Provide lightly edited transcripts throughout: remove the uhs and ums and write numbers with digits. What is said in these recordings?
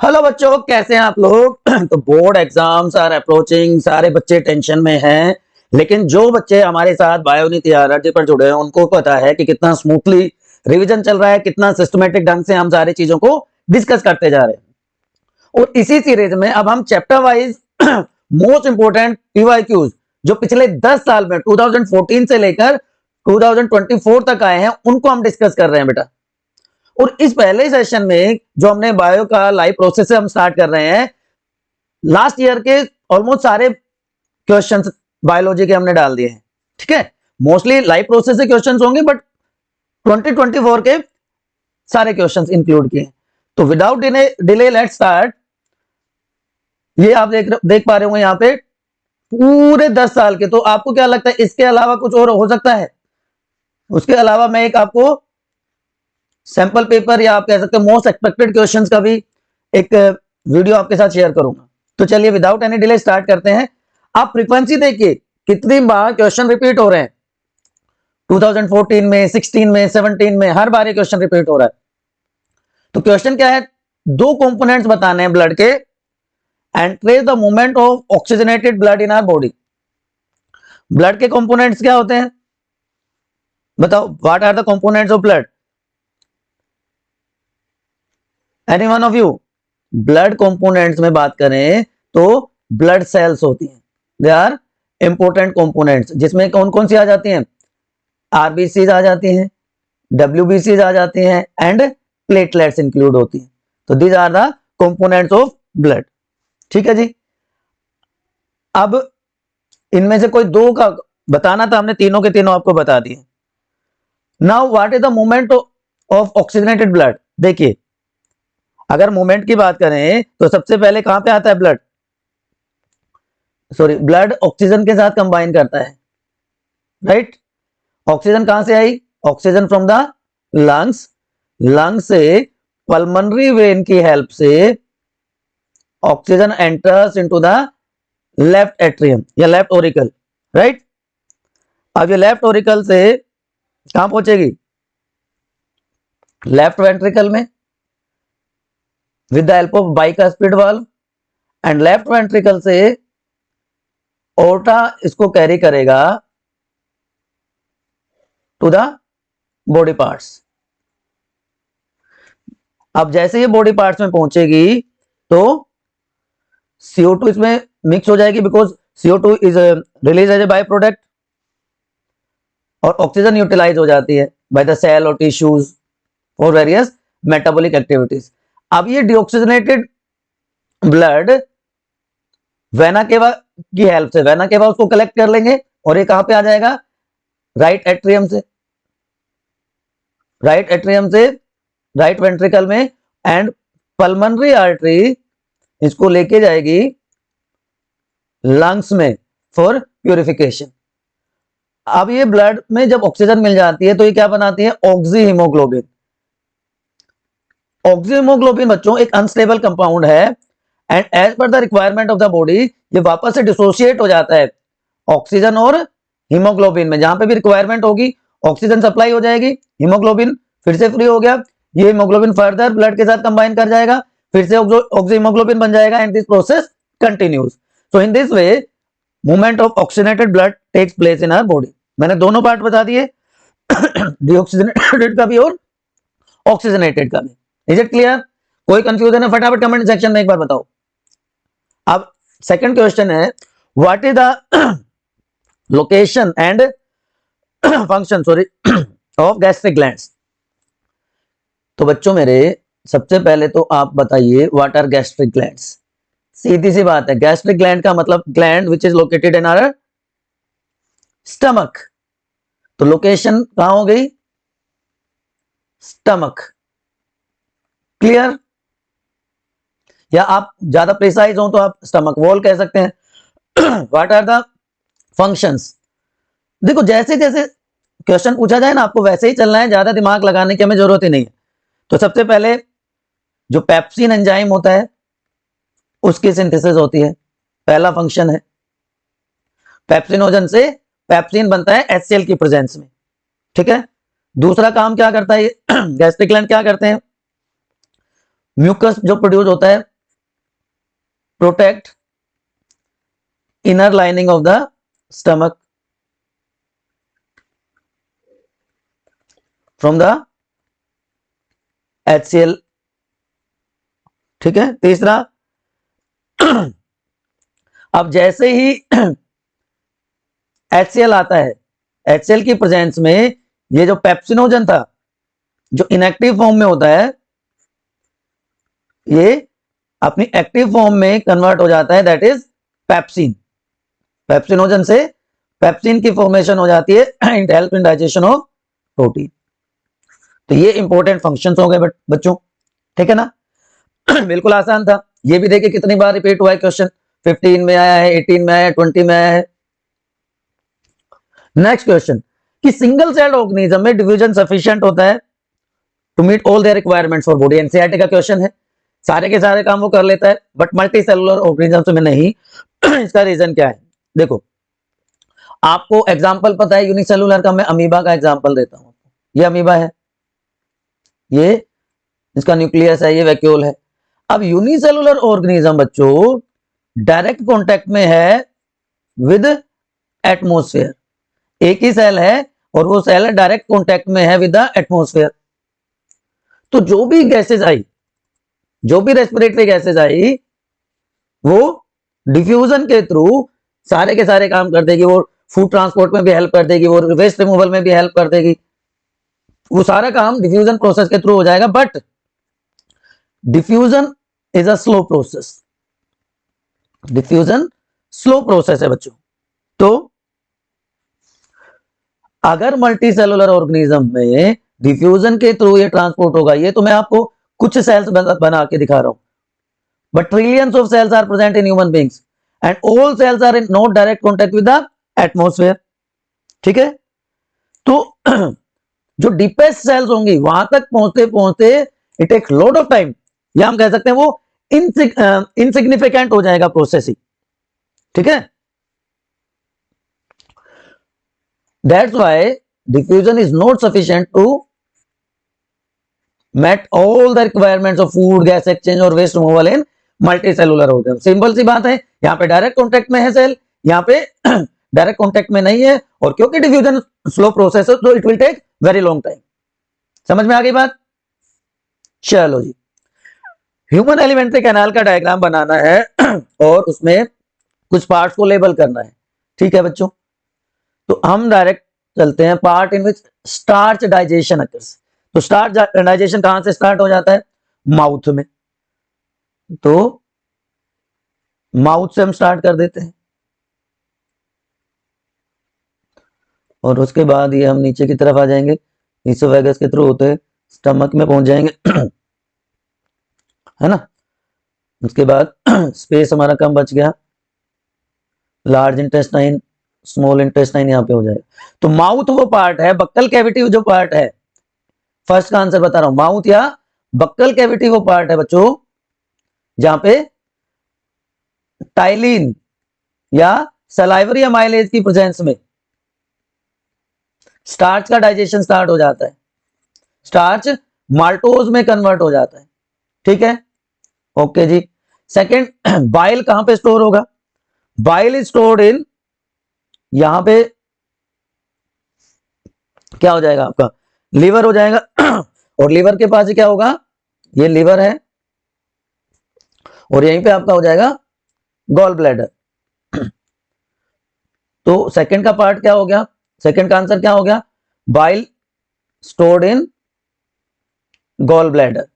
Hello बच्चों, कैसे हैं आप लोग। तो बोर्ड एग्जाम्स आर अप्रोचिंग, सारे बच्चे टेंशन में हैं। लेकिन जो बच्चे हमारे साथ बायोनीति आरआरटी पर जुड़े हैं उनको पता है कि कितना स्मूथली रिवीजन चल रहा है, कितना सिस्टमेटिक ढंग से हम सारी चीजों को डिस्कस करते जा रहे हैं। और इसी सीरीज में अब हम chapter wise most important PYQs जो पिछले 10 साल में 2014 से लेकर 2024 तक आए हैं उनको हम डिस्कस कर रहे हैं बेटा। और इस पहले सेशन में जो हमने बायो का लाइव प्रोसेस से हम स्टार्ट कर रहे हैं, लास्ट ईयर के ऑलमोस्ट सारे क्वेश्चंस बायोलॉजी के हमने डाल दिए हैं। ठीक है, मोस्टली लाइव प्रोसेस से क्वेश्चंस होंगे बट 2024 के सारे क्वेश्चंस इंक्लूड किए हैं। तो विदाउट डिले लेट्स स्टार्ट। ये आप देख पा रहे होंगे यहाँ पे पूरे 10 साल के। तो आपको क्या लगता है इसके अलावा कुछ और हो सकता है? उसके अलावा मैं एक आपको सैंपल पेपर या आप कह सकते हो मोस्ट एक्सपेक्टेड क्वेश्चंस का भी एक वीडियो आपके साथ शेयर करूंगा। तो चलिए विदाउट एनी डिले स्टार्ट करते हैं। आप फ्रीक्वेंसी देखिए कितनी बार क्वेश्चन रिपीट हो रहे हैं। 2014 में, 16 में, 17 में हर बार ये क्वेश्चन रिपीट हो रहा है। तो क्वेश्चन क्या है? दो कंपोनेंट्स बताने हैं ब्लड के and trace the movement of oxygenated blood in our body. Blood के कंपोनेंट्स क्या होते हैं बताओ? What are the components of blood? Any one of you? Blood components में बात करें तो ब्लड सेल्स होती हैं, दे आर इंपोर्टेंट कंपोनेंट्स, जिसमें कौन कौन सी आ जाती हैं? आरबीसी आ जाती हैं, डब्ल्यूबीसी आ जाती हैं एंड प्लेटलेट्स इंक्लूड होती हैं। तो these are the components of blood. ठीक है जी। अब इनमें से कोई दो का बताना था, हमने तीनों के तीनों आपको बता दिए। Now what is the movement of oxygenated blood? देखिए अगर मूवमेंट की बात करें तो सबसे पहले कहां पे आता है ब्लड? सॉरी, ब्लड ऑक्सीजन के साथ कंबाइन करता है, राइट? ऑक्सीजन कहां से आई? Oxygen from the lungs. Lung से पल्मोनरी वेन की हेल्प से oxygen enters into the left atrium या लेफ्ट ओरिकल, राइट? अब ये लेफ्ट ओरिकल से कहां पहुंचेगी? लेफ्ट वेंट्रिकल में with the help of bicuspid valve and left ventricle से ओर्टा इसको कैरी करेगा टू द बॉडी पार्ट्स। अब जैसे ये बॉडी पार्ट्स में पहुंचेगी तो CO2 इसमें मिक्स हो जाएगी because CO2 is release as a by product और ऑक्सीजन यूटिलाइज हो जाती है बाय द सेल और tissues for various metabolic activities. अब ये डिऑक्सीजनेटेड ब्लड वेना केवा की हेल्प से, वेना केवा उसको कलेक्ट कर लेंगे और ये कहां पे आ जाएगा? राइट एट्रियम से, राइट एट्रियम से राइट वेंट्रिकल में एंड पल्मोनरी आर्टरी इसको लेके जाएगी लंग्स में फॉर प्यूरिफिकेशन। अब ये ब्लड में जब ऑक्सीजन मिल जाती है तो ये क्या बनाती है? Oxy haemoglobin. ऑक्सीहीमोग्लोबिन बच्चों एक अनस्टेबल कंपाउंड है and as per the requirement of the body ये वापस से डिसोशिएट हो जाता है ऑक्सीजन और हीमोग्लोबिन में। जहां पे भी रिक्वायरमेंट होगी ऑक्सीजन सप्लाई हो जाएगी, हीमोग्लोबिन फिर से फ्री हो गया, ये हीमोग्लोबिन फर्दर ब्लड के साथ कंबाइन कर जाएगा, फिर से ऑक्सीहीमोग्लोबिन बन जाएगा and this process continues. So in this way movement of oxygenated blood takes place in our body. मैंने दोनों पार्ट बता दिए, डीऑक्सीजनेटेड का भी और ऑक्सीजनेटेड का भी। Is it clear? कोई कंफ्यूजन है फटाफट कमेंट सेक्शन में एक बार बताओ। अब सेकंड क्वेश्चन है what is the location and function of gastric glands. तो बच्चों मेरे सबसे पहले तो आप बताइए व्हाट आर गैस्ट्रिक ग्लैंड्स। सीधी सी बात है, गैस्ट्रिक ग्लैंड का मतलब gland which is located in our stomach. तो लोकेशन कहां हो गई? स्टमक। क्लियर? या आप ज्यादा प्रिसाइज हो तो आप स्टमक वॉल कह सकते हैं। What are the functions? देखो जैसे जैसे क्वेश्चन पूछा जाए ना आपको वैसे ही चलना है, ज्यादा दिमाग लगाने की हमें जरूरत ही नहीं है। तो सबसे पहले जो पेप्सिन एंजाइम होता है उसकी सिंथेसिस होती है, पहला फंक्शन है। पेप्सिनोजन से पेप्सिन बनता है HCl की प्रेजेंस में। ठीक है, दूसरा काम क्या करता है गैस्ट्रिक ग्लैंड क्या करते हैं? म्यूकस जो प्रोड्यूस होता है protect inner lining of the stomach from the HCl। ठीक है। तीसरा, अब जैसे ही HCl आता है, HCl की प्रेजेंस में ये जो पेप्सिनोजन था जो इनएक्टिव फॉर्म में होता है, ये अपनी एक्टिव फॉर्म में कन्वर्ट हो जाता है, दैट इज पेप्सिन। पेप्सिनोजन से पेप्सिन की फॉर्मेशन हो जाती है, it help in digestion of protein. तो ये इंपॉर्टेंट फंक्शंस हो गए बच्चों, ठीक है ना। बिल्कुल आसान था। ये भी देखिए कितनी बार रिपीट हुआ है क्वेश्चन, 15 में आया है, 18 में आया है, 20 में आया है। नेक्स्ट क्वेश्चन कि सिंगल सेल्ड ऑर्गेनिज्म में डिवीजन सफिशिएंट होता है to meet all their requirements for body. NCERT का क्वेश्चन है, सारे के सारे काम वो कर लेता है, बट मल्टी सेलुलर ऑर्गेनिज्म में नहीं। इसका रीजन क्या है? देखो, आपको एग्जांपल पता है यूनिसेलुलर का, मैं अमीबा का एग्जांपल देता हूं। ये अमीबा है, ये इसका न्यूक्लियस है, ये वैक्यूल है। अब यूनिसेलुलर ऑर्गेनिज्म बच्चों डायरेक्ट कांटेक्ट में है विद एटमॉस्फेयर। एक ही सेल है और वो सेल डायरेक्ट कांटेक्ट में है विद द एटमॉस्फेयर। तो जो भी गैसेज आई, जो भी रेस्पिरेटरी गैसेज आई, वो डिफ्यूजन के थ्रू सारे के सारे काम कर देगी। वो फूड ट्रांसपोर्ट में भी हेल्प कर देगी, वो वेस्ट रिमूवल में भी हेल्प कर देगी। वो सारा काम डिफ्यूजन प्रोसेस के थ्रू हो जाएगा। But diffusion is a slow process, diffusion slow process है बच्चों। तो अगर मल्टी सेलुलर ऑर्गेनिज्म में डिफ्यूजन के थ्रू ये ट्रांसपोर्ट होगा, ये तो मैं आपको कुछ सेल्स बना के दिखा रहा हूं, but trillions of cells are present in human beings and all cells are in not direct contact with the atmosphere. ठीक है। तो जो डीपेस्ट सेल्स होंगी वहां तक पहुंचते पहुंचते it takes lot of time, या हम कह सकते हैं वो इनसिग्निफिकेंट हो जाएगा प्रोसेस ही। ठीक है। That's why diffusion is not sufficient to met all the requirements of food, gas exchange और waste removal in multicellular organism। Simple सी बात है, यहाँ पे डायरेक्ट कॉन्टेक्ट में है सेल, यहाँ पे डायरेक्ट कॉन्टेक्ट में नहीं है, और क्योंकि डिफ्यूजन स्लो प्रोसेस है तो it will take very long time. समझ में आ गई बात? चलो जी, ह्यूमन एलिमेंट्री कैनाल का डायग्राम बनाना है और उसमें कुछ पार्ट्स को लेबल करना है। ठीक है बच्चों, तो हम डायरेक्ट चलते हैं part in which starch digestion occurs. तो स्टार्च डाइजेशन कहां से स्टार्ट हो जाता है? माउथ में। तो माउथ से हम स्टार्ट कर देते हैं, और उसके बाद ये हम नीचे की तरफ आ जाएंगे, इसोफेगस के थ्रू होते स्टमक में पहुंच जाएंगे, है ना। उसके बाद स्पेस हमारा कम बच गया, लार्ज इंटेस्टाइन, स्मॉल इंटेस्टाइन यहाँ पे हो जाएगा। तो माउथ वो पार्ट है, बक्कल कैविटी जो पार्ट है, फर्स्ट का आंसर बता रहा हूं, माउथ या बक्कल कैविटी वो पार्ट है बच्चों जहां पे टाइलिन या सलाइवरी अमाइलेज की प्रेजेंस में स्टार्च का डाइजेशन स्टार्ट हो जाता है। स्टार्च माल्टोज में कन्वर्ट हो जाता है। ठीक है, ओके जी। सेकंड, बाइल कहां पे स्टोर होगा? बाइल इज स्टोर्ड इन, यहां पे क्या हो जाएगा आपका? लीवर हो जाएगा, और लीवर के पास क्या होगा? ये लीवर है, और यहीं पे आपका हो जाएगा गॉल ब्लैडर। तो सेकंड का पार्ट क्या हो गया? सेकंड का आंसर क्या हो गया? Bile stored in gall bladder.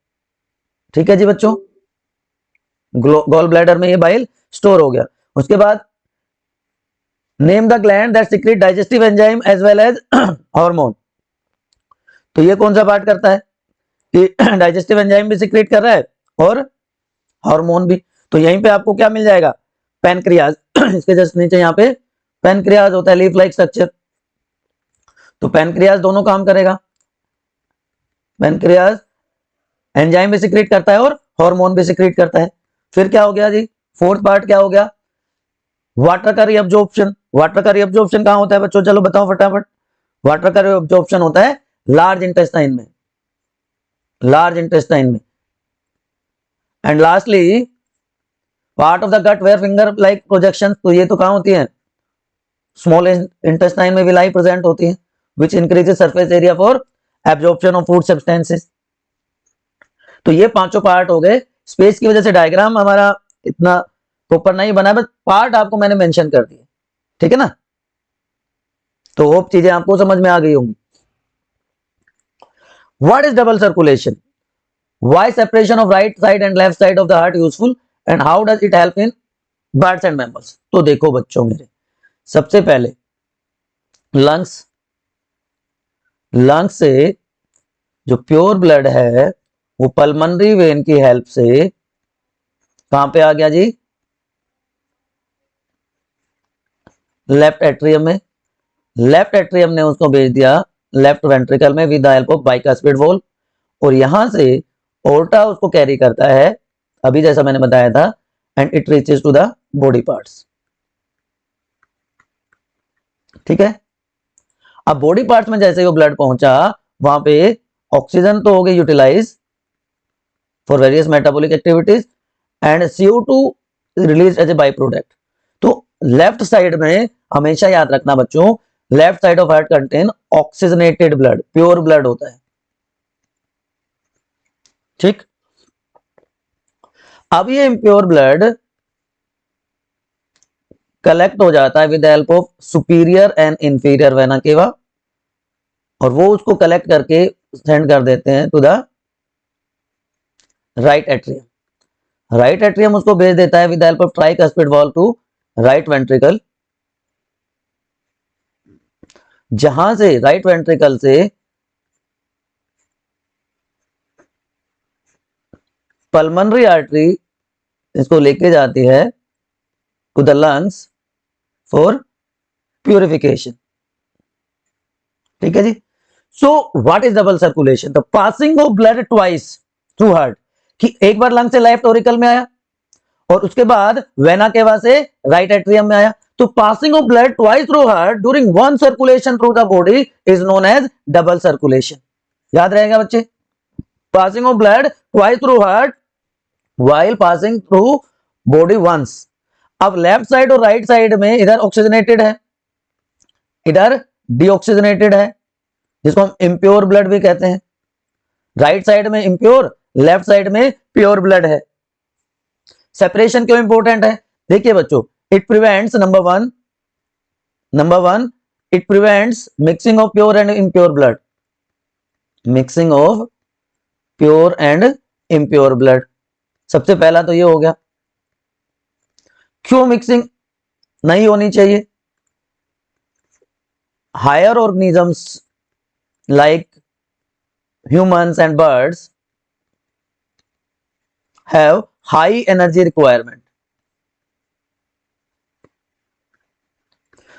ठीक है जी बच्चों, गॉल ब्लैडर में ये बाइल स्टोर हो गया। उसके बाद name the gland that secrete digestive enzyme as well as hormone. तो ये कौन सा पार्ट करता है कि डाइजेस्टिव एंजाइम भी सीक्रेट कर रहा है और हार्मोन भी? तो यहीं पे आपको क्या मिल जाएगा? पैनक्रियाज। इसके जस्ट नीचे यहाँ पे पैनक्रियाज होता है, लीफ लाइक स्ट्रक्चर। तो पैनक्रियाज दोनों काम करेगा, पैनक्रियाज एंजाइम भी सीक्रेट करता है और हार्मोन भी सीक्रेट करता है। फिर क्या हो गया जी? फोर्थ पार्ट क्या हो गया? वाटर का रीअब्जॉर्प्शन। वाटर का रीअब्जॉर्प्शन कहां होता है बच्चों? चलो बताओ फटाफट। वाटर का रीअब्जॉर्प्शन होता है लार्ज इंटेस्टाइन में, लार्ज इंटेस्टाइन में। And lastly part of the gut where finger like projection, तो ये तो कहाँ होती है, स्मॉल इंटेस्टाइन में विलाई प्रेजेंट होती है, which increases surface area for absorption of food substances. तो ये पांचों पार्ट हो गए। स्पेस की वजह से डायग्राम हमारा इतना प्रॉपर नहीं बना, बट पार्ट आपको मैंने मेंशन कर दिए, ठीक है ना। तो वो चीजें आपको समझ में आ गई होंगी। What is double circulation, why separation of right side and left side of the heart useful, and how does it help in birds and mammals. तो देखो बच्चों मेरे, सबसे पहले लंग्स, लंग्स से जो प्योर ब्लड है वो पल्मोनरी वेन की हेल्प से कहां पे आ गया जी, लेफ्ट एट्रियम में। लेफ्ट एट्रियम ने उसको भेज दिया लेफ्ट वेंट्रिकल में with the help of bicuspid wall, और यहां से ओर्टा उसको कैरी करता है, अभी जैसा मैंने बताया था, and it reaches to the body parts. ठीक है। अब बॉडी पार्ट्स में जैसे वो ब्लड पहुंचा, वहां पे ऑक्सीजन तो हो गई utilise for various metabolic activities, and CO2 release as a by product. तो लेफ्ट साइड में हमेशा याद रखना बच्चों, left side of heart contain oxygenated blood, pure blood होता है। ठीक। अब ये इम्प्योर ब्लड कलेक्ट हो जाता है with help of superior and inferior vena cava, और वो उसको कलेक्ट करके सेंड कर देते हैं to the right atrium. Right atrium उसको भेज देता है with help of tricuspid valve to right ventricle, जहां से राइट वेंट्रिकल से पल्मोनरी आर्टरी इसको लेके जाती है to the lungs for purification. ठीक है जी। So what is double circulation, the passing of blood twice through heart, कि एक बार लंग से लेफ्ट ओरिकल में आया और उसके बाद वेना केवा से राइट एट्रियम में आया। तो passing of blood twice through heart during one circulation through the body is known as double circulation. याद रहेगा बच्चे, passing of blood twice through heart while passing through body once। अब left side और right side में इधर oxygenated है, इधर deoxygenated है, जिसको हम इम्प्योर ब्लड भी कहते हैं। राइट साइड में इम्प्योर, लेफ्ट साइड में प्योर ब्लड है। सेपरेशन क्यों इंपॉर्टेंट है, देखिए बच्चों, it prevents number one it prevents mixing of pure and impure blood, mixing of pure and impure blood. सबसे पहला तो ये हो गया। क्यों मिक्सिंग नहीं होनी चाहिए, higher organisms like humans and birds have high energy requirement,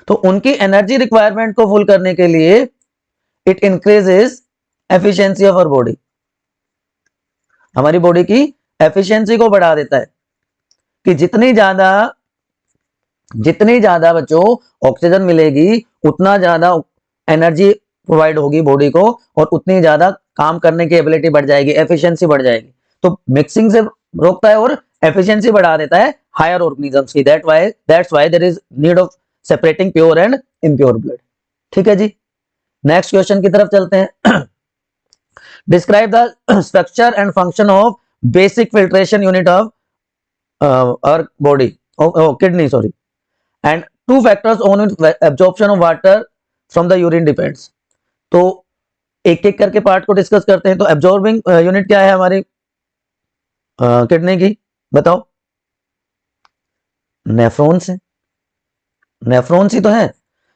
तो उनकी एनर्जी रिक्वायरमेंट को फुल करने के लिए it increases efficiency of our body, हमारी बॉडी की एफिशिएंसी को बढ़ा देता है, कि जितनी ज्यादा बच्चों ऑक्सीजन मिलेगी उतना ज्यादा एनर्जी प्रोवाइड होगी बॉडी को, और उतनी ज्यादा काम करने की एबिलिटी बढ़ जाएगी, एफिशिएंसी बढ़ जाएगी। तो मिक्सिंग से रोकता है और एफिशिएंसी बढ़ा देता है हायर ऑर्गेनिजम्स की। That's why there is need of separating pure and impure blood. ठीक है जी। नेक्स्ट क्वेश्चन की तरफ चलते हैं। Describe the structure and function of basic filtration unit of our body, kidney sorry, and two factors on absorption of water from the urine depends। तो एक एक करके पार्ट को डिस्कस करते हैं। तो एब्जॉर्बिंग यूनिट क्या है हमारी किडनी की, बताओ। नेफ्रॉन्स है, नेफ्रॉन्स ही तो है।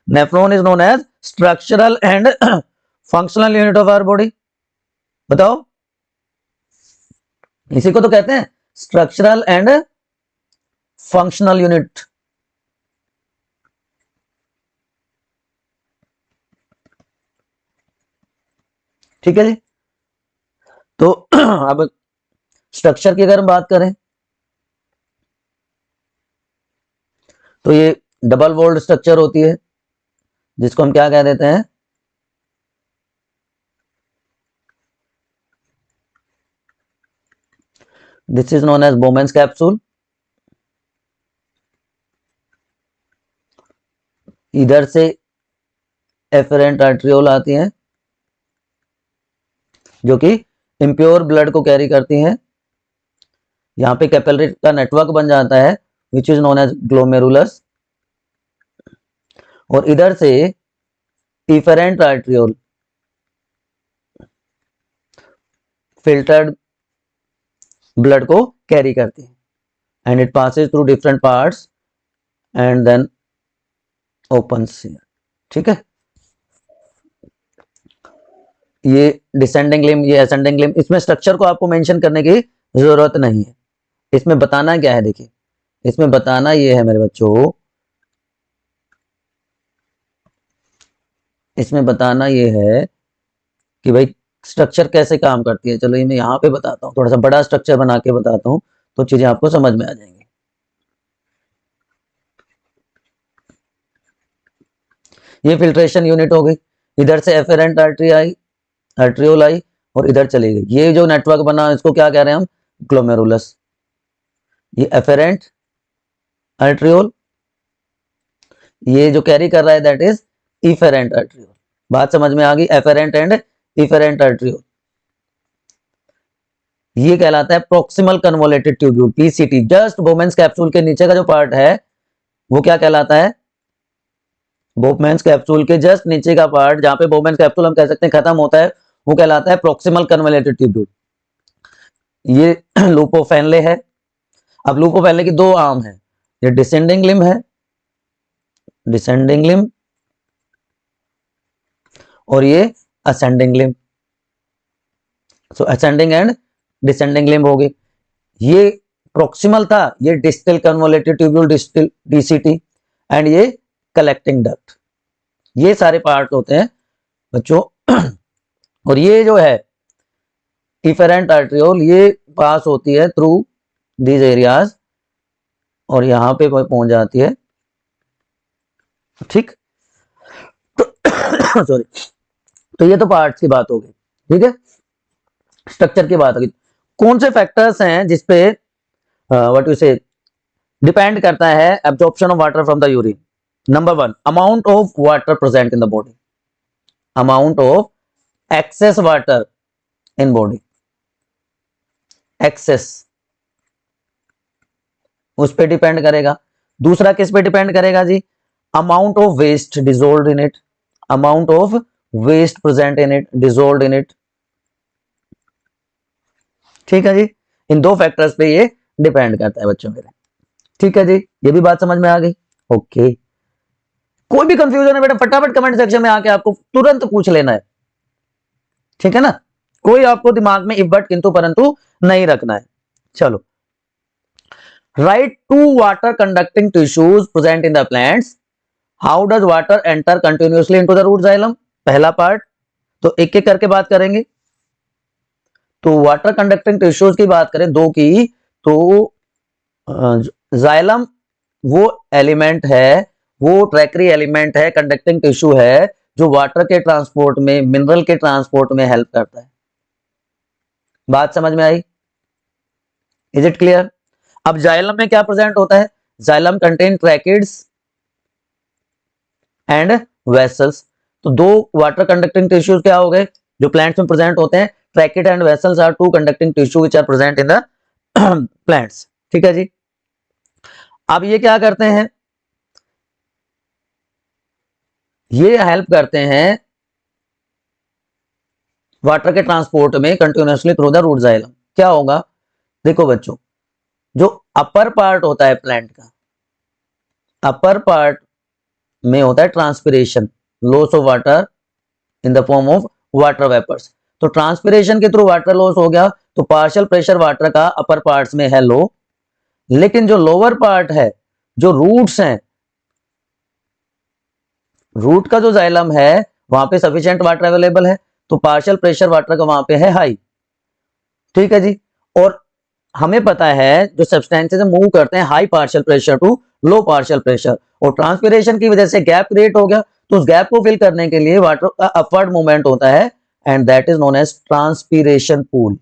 Nephron is known as structural and functional unit of our body, बताओ। इसी को तो कहते हैं स्ट्रक्चरल एंड फंक्शनल यूनिट। ठीक है जी। तो अब स्ट्रक्चर की अगर हम बात करें तो ये डबल वॉल्ड स्ट्रक्चर होती है, जिसको हम क्या कह देते हैं, this is known as Bowman's capsule. इधर से एफरेंट आर्ट्रियोल आती हैं जो कि इम्प्योर ब्लड को कैरी करती हैं। यहाँ पे कैपिलरी का नेटवर्क बन जाता है which is known as glomerulus. और इधर से इफेरेंट आर्ट्रियोल फिल्टर्ड ब्लड को कैरी करती है and it passes through different parts and then opens. ठीक है, ये डिसेंडिंग लिम्ब, ये असेंडिंग लिम्ब, इसमें स्ट्रक्चर को आपको मेंशन करने की जरूरत नहीं है। इसमें बताना क्या है, देखिए इसमें बताना ये है मेरे बच्चों, इसमें बताना ये है कि भाई स्ट्रक्चर कैसे काम करती है। चलो ये मैं यहाँ पे बताता हूँ, थोड़ा सा बड़ा स्ट्रक्चर बना के बताता हूँ तो चीजें आपको समझ में आ जाएंगी। ये फिल्ट्रेशन यूनिट हो गई, इधर से एफेरेंट आर्टरी आई, आर्ट्रियोल आई और इधर चली गई। ये जो नेटवर्क बना इसको क्या कह रहे हैं हम, ग्लोमेरुलस। ये एफेरेंट आर्ट्रियोल, ये जो कैरी कर रहा है दैट इज इफेरेंट आर्ट्रियोल। बात समझ में आ गई, एफेरेंट एंड इफेरेंट आर्ट्रियोल। ये कहलाता है proximal convoluted tubule, PCT. Just बोमेंस capsule के नीचे का जो पार्ट है वो क्या कहलाता है, बोमेंस कैप्सूल के जस्ट नीचे का पार्ट जहां पे बोमेंस कैप्सूल हम कह सकते हैं खत्म होता है वो कहलाता है प्रोक्सिमल कन्वोलेटेड ट्यूब्यूल। ये लूपोफेनले है। अब लूपोफेनले की दो आर्म है, ये डिसेंडिंग लिम्ब है, डिसेंडिंग लिम्ब, और ये ascending limb. So ascending and descending limb हो गई। ये प्रोक्सिमल था, ये distal convoluted tubule, distal DCT, and ये कलेक्टिंग डक्ट। ये सारे पार्ट होते हैं बच्चों। और ये जो है इफेरेंट आर्ट्रियोल, ये पास होती है थ्रू दीज एरियाज और यहां पे पहुंच जाती है। ठीक, सॉरी। तो ये तो पार्ट्स की बात हो गई, ठीक है। स्ट्रक्चर की बात होगी, कौन से फैक्टर्स हैं जिसपे व्हाट यू से डिपेंड करता है absorption of water from the urine. Number 1, amount of water present in the body, amount of excess water in body, excess उस पे डिपेंड करेगा। दूसरा किस पे डिपेंड करेगा जी, amount of waste dissolve in it, amount of waste present in it, dissolve in it. ठीक है जी, इन दो फैक्टर्स पे ये डिपेंड करता है बच्चों मेरे। ठीक है जी, ये भी बात समझ में आ गई। ओके, कोई भी कंफ्यूजन है बेटा फटाफट कमेंट सेक्शन में आके आपको तुरंत पूछ लेना है, ठीक है ना। कोई आपको दिमाग में इफ बट किंतु परंतु नहीं रखना है। चलो, write two water conducting tissues present in the plants, how does water enter continuously into the root xylem. पहला पार्ट, तो एक एक करके बात करेंगे। तो वाटर कंडक्टिंग टिश्यूज की बात करें दो की, तो जाइलम वो एलिमेंट है, वो ट्रैकरी एलिमेंट है, कंडक्टिंग टिश्यू है जो वाटर के ट्रांसपोर्ट में, मिनरल के ट्रांसपोर्ट में हेल्प करता है। बात समझ में आई, इज इट क्लियर। अब जाइलम में क्या प्रेजेंट होता है, xylem contain tracheids and vessels. तो दो वाटर कंडक्टिंग टिश्यूज क्या हो गए जो प्लांट्स में प्रेजेंट होते हैं, tracheid and vessels are two conducting tissue which are present in the plants. ठीक है जी, अब ये क्या करते हैं, ये हेल्प करते हैं वाटर के ट्रांसपोर्ट में continuously through the root xylem. क्या होगा, देखो बच्चों, जो अपर पार्ट होता है प्लांट का, अपर पार्ट में होता है transpiration, loss of water in the form of water vapours. तो ट्रांसपिरेशन के थ्रू वाटर लॉस हो गया, तो पार्शियल प्रेशर वाटर का अपर पार्ट्स में है लो, लेकिन जो लोअर पार्ट है, जो रूट्स हैं, रूट का जो जाइलम है वहां पे सफिशिएंट वाटर अवेलेबल है, तो पार्शियल प्रेशर वाटर का वहां पे है हाई। ठीक है जी, और हमें पता है जो सब्सटेंसेस मूव करते हैं high partial pressure to low partial pressure, और ट्रांसपिरेशन की वजह से गैप क्रिएट हो गया, तो उस गैप को फिल करने के लिए वाटर का अपवर्ड मूवमेंट होता है and that is known as transpiration pull.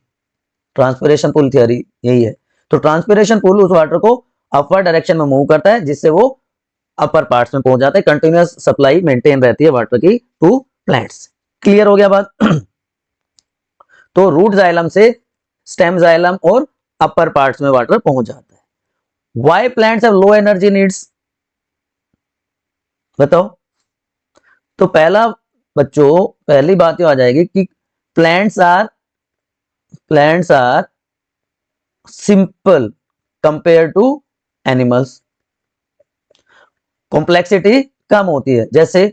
Transpiration pull theory यही है। तो ट्रांसपिरेशन पुल उस वाटर को अपवर्ड डायरेक्शन में मूव करता है, जिससे वो अपर पार्ट्स में पहुंच जाता है। कंटिन्यूअस सप्लाई मेंटेन रहती है वाटर की टू प्लांट्स। क्लियर हो गया बात? तो रूट जाइलम से स्टेम जाइलम और अपर पार्ट्स में वाटर पहुंच जाता है। Why plants have low energy needs, बताओ। तो पहला बच्चों, पहली बात ये आ जाएगी कि plants are simple compare to animals. Complexity कम होती है। जैसे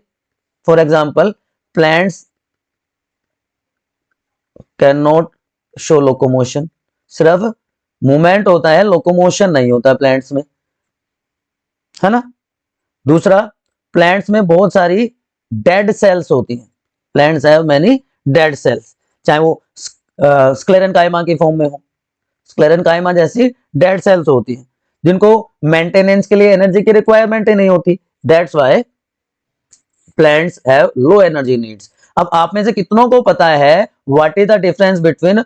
for example plants can not show locomotion, सिर्फ मूवमेंट होता है, लोकोमोशन नहीं होता प्लांट्स में, है ना। दूसरा, प्लांट्स में बहुत सारी डेड सेल्स होती हैं। Plants have many dead cells, चाहे वो स्क्लेरेनकाइमा की फॉर्म में हो। स्क्लेरेनकाइमा जैसी डेड सेल्स होती हैं जिनको मेंटेनेंस के लिए एनर्जी की रिक्वायरमेंट ही नहीं होती। That's why plants have low energy needs. अब आप में से कितनों को पता है what is the difference between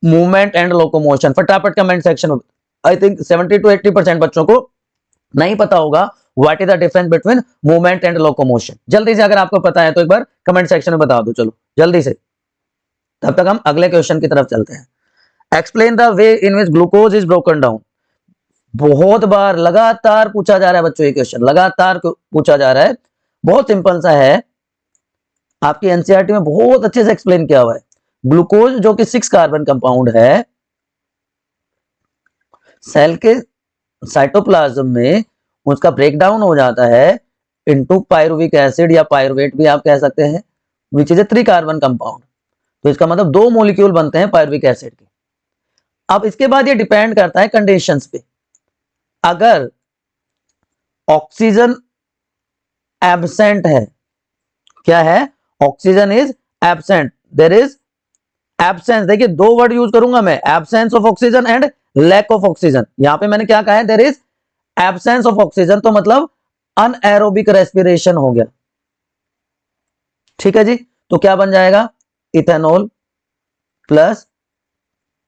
movement and locomotion? फटाफट कमेंट सेक्शन में। आई थिंक 70 to 80% बच्चों को नहीं पता होगा what is the difference between movement and locomotion. जल्दी से अगर आपको पता है तो एक बार कमेंट सेक्शन में बता दो, चलो जल्दी से। तब तक हम अगले क्वेश्चन की तरफ चलते हैं। Explain the way in which glucose is broken down. बहुत बार लगातार पूछा जा रहा है बच्चों, ये क्वेश्चन लगातार पूछा जा रहा है। बहुत सिंपल सा है, आपकी एनसीईआरटी में बहुत अच्छे से एक्सप्लेन किया हुआ है। ग्लूकोज जो कि 6 कार्बन कंपाउंड है, सेल के साइटोप्लाज्म में उसका ब्रेकडाउन हो जाता है इनटू पायरुविक एसिड या पायरुवेट भी आप कह सकते हैं, which is a 3 carbon compound. तो इसका मतलब 2 मॉलिक्यूल बनते हैं पायरुविक एसिड के। अब इसके बाद ये डिपेंड करता है कंडीशंस पे। अगर ऑक्सीजन एब्सेंट है, क्या है? Oxygen is absent, there is absence. देखिए 2 वर्ड यूज करूंगा मैं, absence of oxygen and lack of oxygen. यहां पे मैंने क्या कहा है? There is absence of oxygen, तो मतलब अनएरोबिक रेस्पिरेशन हो गया। ठीक है जी। तो क्या बन जाएगा? Ethanol plus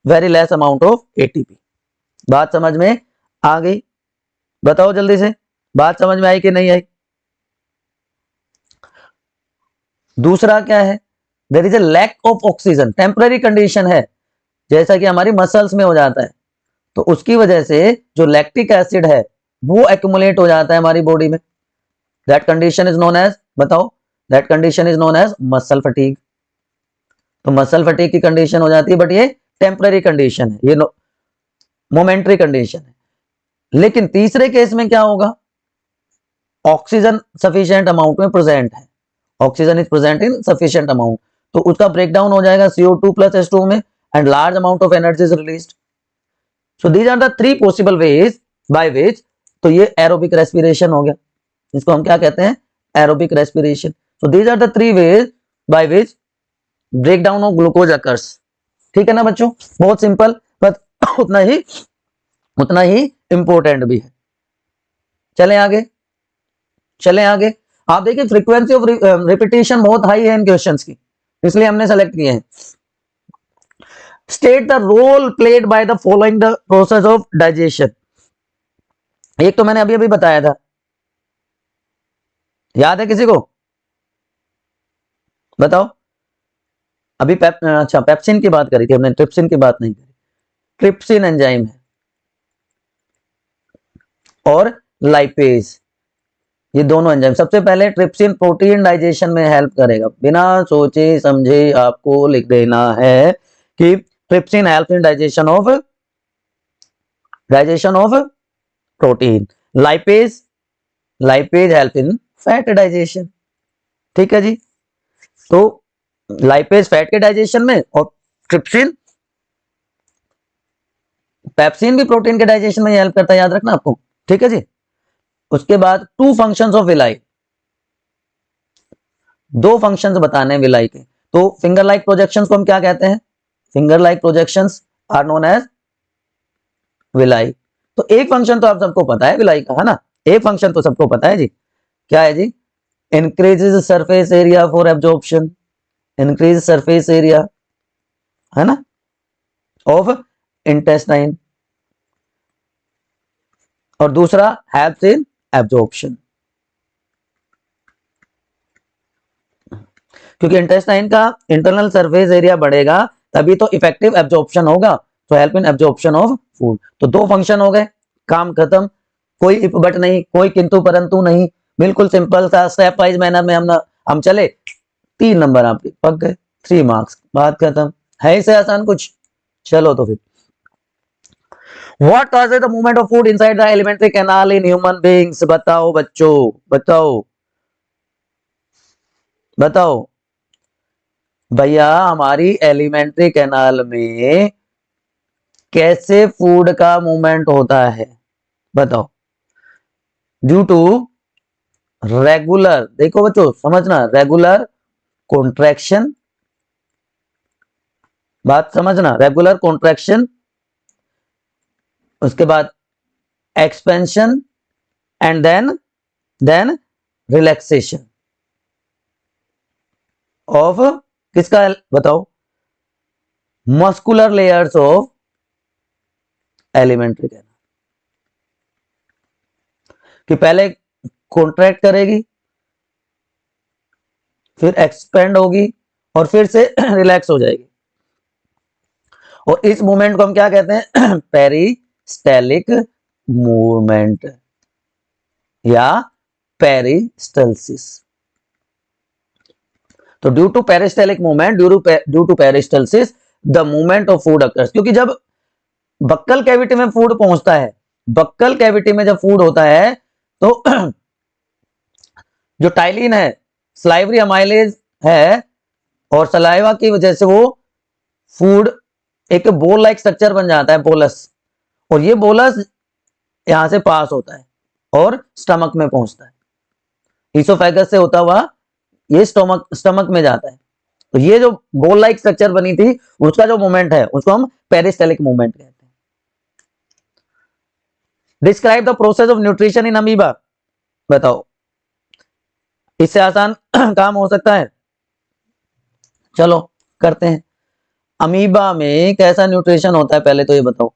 very less amount of ATP. बात समझ में आ गई? बताओ जल्दी से, बात समझ में आई कि नहीं आई? दूसरा क्या है? There is a lack of oxygen, temporary condition है, जैसा कि हमारी मसल्स में हो जाता है। तो उसकी वजह से जो लैक्टिक एसिड है वो एक्यूमुलेट हो जाता है हमारी बॉडी में। That condition is known as, बताओ, that condition is known as muscle fatigue. तो मसल फटीग की कंडीशन हो जाती है, बट ये टेम्पररी कंडीशन है, ये मोमेंटरी कंडीशन है। लेकिन तीसरे केस में क्या होगा? ऑक्सीजन सफिशिएंट अमाउंट में प्रेजेंट है, oxygen is present in sufficient amount, तो उसका ब्रेकडाउन हो जाएगा CO2 प्लस H2 में, and large amount of energy is released. So these are the 3 possible ways by which, तो ये एरोबिक रेस्पिरेशन हो गया, इसको हम क्या कहते हैं? Aerobic respiration. So these are the 3 ways by which breakdown of glucose occurs. ठीक है ना बच्चों? बहुत सिंपल, बट उतना ही इंपॉर्टेंट भी है। चलें आगे, चलें आगे। आप देखिए फ्रीक्वेंसी ऑफ रिपीटिशन बहुत हाई है इन क्वेश्चंस की, इसलिए हमने सेलेक्ट किए हैं। State the role played by the following the process of digestion. एक तो मैंने अभी अभी बताया था, याद है किसी को? बताओ। अभी अच्छा पेप्सिन की बात करी थी हमने, ट्रिप्सिन की बात नहीं करी। ट्रिप्सिन एंजाइम है और लाइपेज, ये दोनों एंजाइम। सबसे पहले ट्रिप्सिन प्रोटीन डाइजेशन में हेल्प करेगा, बिना सोचे समझे आपको लिख देना है कि trypsin help in digestion of protein. Lipase help in fat digestion. ठीक है जी। तो लाइपेज फैट के डाइजेशन में, और ट्रिप्सिन पेप्सिन भी प्रोटीन के डाइजेशन में हेल्प करता है, याद रखना आपको। ठीक है जी। उसके बाद 2 फंक्शंस ऑफ विलाई, 2 फंक्शंस बताने हैं विलाई के। तो फिंगर लाइक प्रोजेक्शंस को हम क्या कहते हैं? Finger like projections are known as villi. तो एक फंक्शन तो आप सबको पता है विलाई का, है ना? एक फंक्शन तो सबको पता है जी, क्या है जी? Increases surface area for absorption, increase surface area, है ना? ऑफ इंटेस्टाइन, और दूसरा हेल्प्स इन एब्जॉर्प्शन, क्योंकि इंटेस्टाइन का इंटरनल सरफेस एरिया बढ़ेगा तभी तो इफेक्टिव एब्जॉर्प्शन होगा, तो help in absorption of food. तो दो फंक्शन हो गए, काम खत्म, कोई इफ बट नहीं, कोई किंतु परंतु नहीं, बिल्कुल सिंपल सा स्टेप वाइज मैनर में हम चले, 3 नंबर आपके पक गए, 3 मार्क्स, बात खत्म। है इसे आसान कुछ? चलो तो फिर, what causes the movement of food inside the alimentary canal in human beings? बताओ बच्चों, बताओ बताओ भैया, हमारी एलिमेंट्री कैनाल में कैसे फूड का मूवमेंट होता है? बताओ। ड्यू टू रेगुलर, देखो बच्चों समझना, रेगुलर कॉन्ट्रैक्शन, बात समझना, रेगुलर कॉन्ट्रैक्शन, उसके बाद expansion and then relaxation of किसका? बताओ, muscular layers of alimentary canal, कि पहले कॉन्ट्रैक्ट करेगी, फिर एक्सपेंड होगी, और फिर से रिलैक्स हो जाएगी, और इस मूवमेंट को हम क्या कहते हैं? पेरिस्टेलिक मूवमेंट या पेरिस्टल्सिस। तो due to peristaltic movement, due to peristalsis the movement of food occurs, क्योंकि जब बक्कल कैविटी में फूड पहुंचता है, बक्कल कैविटी में जब फूड होता है तो जो टाइलिन है, सलाइवरी अमाइलेज है, और सलाइवा की वजह से वो फूड एक बोल लाइक स्ट्रक्चर बन जाता है, बोलस, और ये बोलस यहां से पास होता है और स्टमक में पहुंचता है, ईसोफेगस से होता हुआ ये स्टमक में जाता है। तो ये जो बोल लाइक स्ट्रक्चर बनी थी, उसका जो मूवमेंट है उसको हम पेरिस्टेलिक मूवमेंट कहते हैं। Describe the process of nutrition in amoeba, बताओ, इससे आसान काम हो सकता है? चलो करते हैं। अमीबा में कैसा न्यूट्रिशन होता है, पहले तो ये बताओ,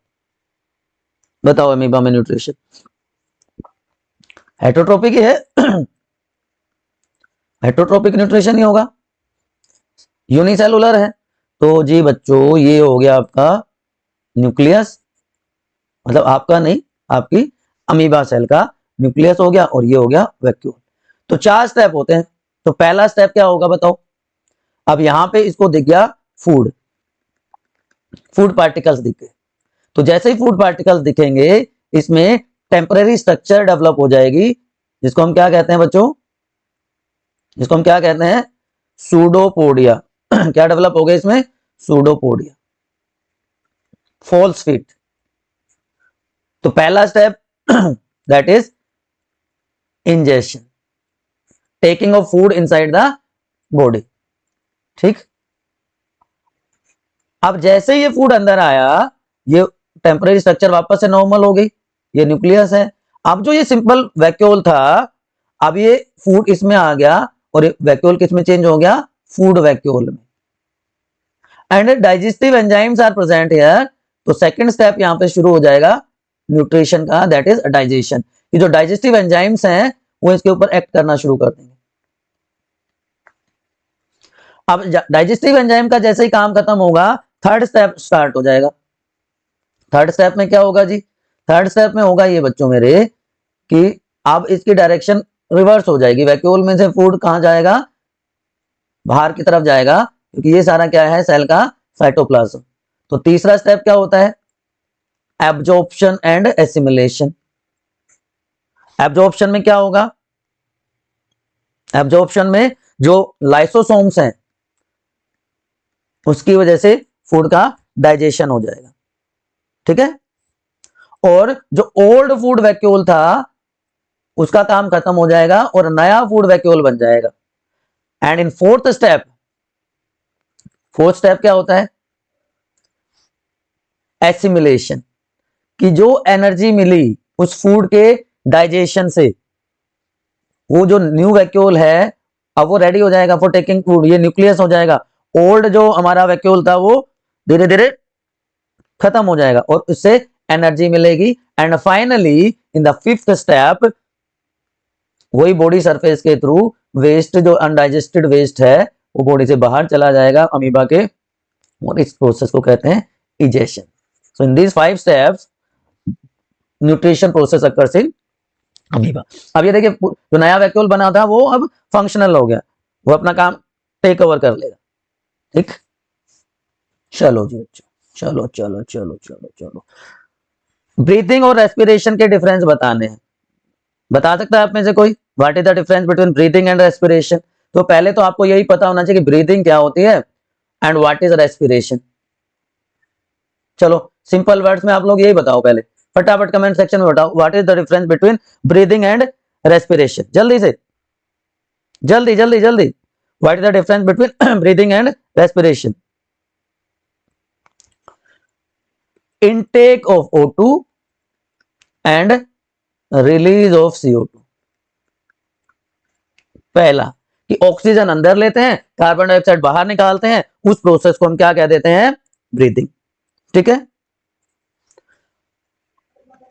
बताओ अमीबा में न्यूट्रिशन हेटरोट्रोपिक है? हेटरोट्रोपिक न्यूट्रिशन ही होगा, यूनिसेलुलर है। तो जी बच्चों, ये हो गया आपका न्यूक्लियस, मतलब आपका नहीं, आपकी अमीबा सेल का न्यूक्लियस हो गया, और ये हो गया वैक्यूल। तो 4 स्टेप होते हैं। तो पहला स्टेप क्या होगा बताओ? अब यहां पे इसको दिख गया फूड, फूड पार्टिकल्स दिख गए, तो जैसे ही फूड पार्टिकल्स दिखेंगे, इसमें टेम्परेरी स्ट्रक्चर डेवलप हो जाएगी, जिसको हम क्या कहते हैं बच्चों? जिसको हम क्या कहते हैं? सूडोपोडिया। क्या डेवलप हो गया इसमें? Pseudopodia, false feet. तो पहला step that is ingestion, taking of food inside the body, ठीक। अब जैसे ये फूड अंदर आया, ये टेम्परेरी स्ट्रक्चर वापस से नॉर्मल हो गई, ये न्यूक्लियस है। अब जो ये सिंपल वैक्यूल था, अब ये फूड इसमें आ गया, और वैक्यूल किस में चेंज हो गया? फूड वैक्यूल में। And digestive enzymes are present here. तो सेकंड स्टेप यहां पे शुरू हो जाएगा न्यूट्रिशन का, दैट इज डाइजेशन। ये जो डाइजेस्टिव एंजाइम्स हैं वो इसके ऊपर एक्ट करना शुरू कर देंगे। अब डाइजेस्टिव एंजाइम का जैसे ही काम खत्म होगा, थर्ड स्टेप स्टार्ट हो जाएगा। थर्ड स्टेप में क्या होगा जी? थर्ड स्टेप में होगा ये बच्चों मेरे, कि अब इसकी डायरेक्शन रिवर्स हो जाएगी, वैक्यूल में से फूड कहां जाएगा? बाहर की तरफ जाएगा, क्योंकि ये सारा क्या है? सेल का साइटोप्लाज्म। तो तीसरा स्टेप क्या होता है? Absorption and assimilation. एब्जॉर्प्शन में क्या होगा? एब्जॉर्प्शन में जो लाइसोसोम्स हैं उसकी वजह से फूड का डाइजेशन हो जाएगा, ठीक है। और जो ओल्ड फूड वैक्यूल था उसका काम खत्म हो जाएगा और नया फूड वैक्यूल बन जाएगा। एंड इन फोर्थ स्टेप क्या होता है? एसिमिलेशन, कि जो एनर्जी मिली उस फूड के डाइजेशन से, वो जो न्यू वैक्यूल है अब वो रेडी हो जाएगा फॉर टेकिंग फूड, ये न्यूक्लियस हो जाएगा। ओल्ड जो हमारा वैक्यूल था वो धीरे धीरे खत्म हो जाएगा और उससे एनर्जी मिलेगी। And finally in the fifth step वही बॉडी सरफेस के थ्रू वेस्ट जो अनडाइजेस्टेड वेस्ट है वो बॉडी से बाहर चला जाएगा अमीबा के, और इस प्रोसेस को कहते हैं egestion. So in these 5 steps nutrition process occurs in amoeba. अब ये देखिए जो नया वैक्यूल बना था वो अब फंक्शनल हो गया, वो अपना काम टेक ओवर कर लेगा। ठीक, चलो जी, चलो चलो चलो चलो चलो ब्रीथिंग और रेस्पिरेशन के डिफरेंस बताने हैं। बता सकता है आप में से कोई what is the difference between breathing and respiration? तो पहले तो आपको यही पता होना चाहिए कि ब्रीथिंग क्या होती है एंड व्हाट इज रेस्पिरेशन। चलो सिंपल वर्ड्स में आप लोग यही बताओ, पहले फटाफट कमेंट सेक्शन में बताओ what is the difference between breathing and respiration. जल्दी से, जल्दी जल्दी जल्दी, what is the difference between breathing and respiration? Intake of O2 and release of CO2। पहला कि ऑक्सीजन अंदर लेते हैं, कार्बन डाइऑक्साइड बाहर निकालते हैं, उस प्रोसेस को हम क्या कह देते हैं? ब्रीथिंग। ठीक है,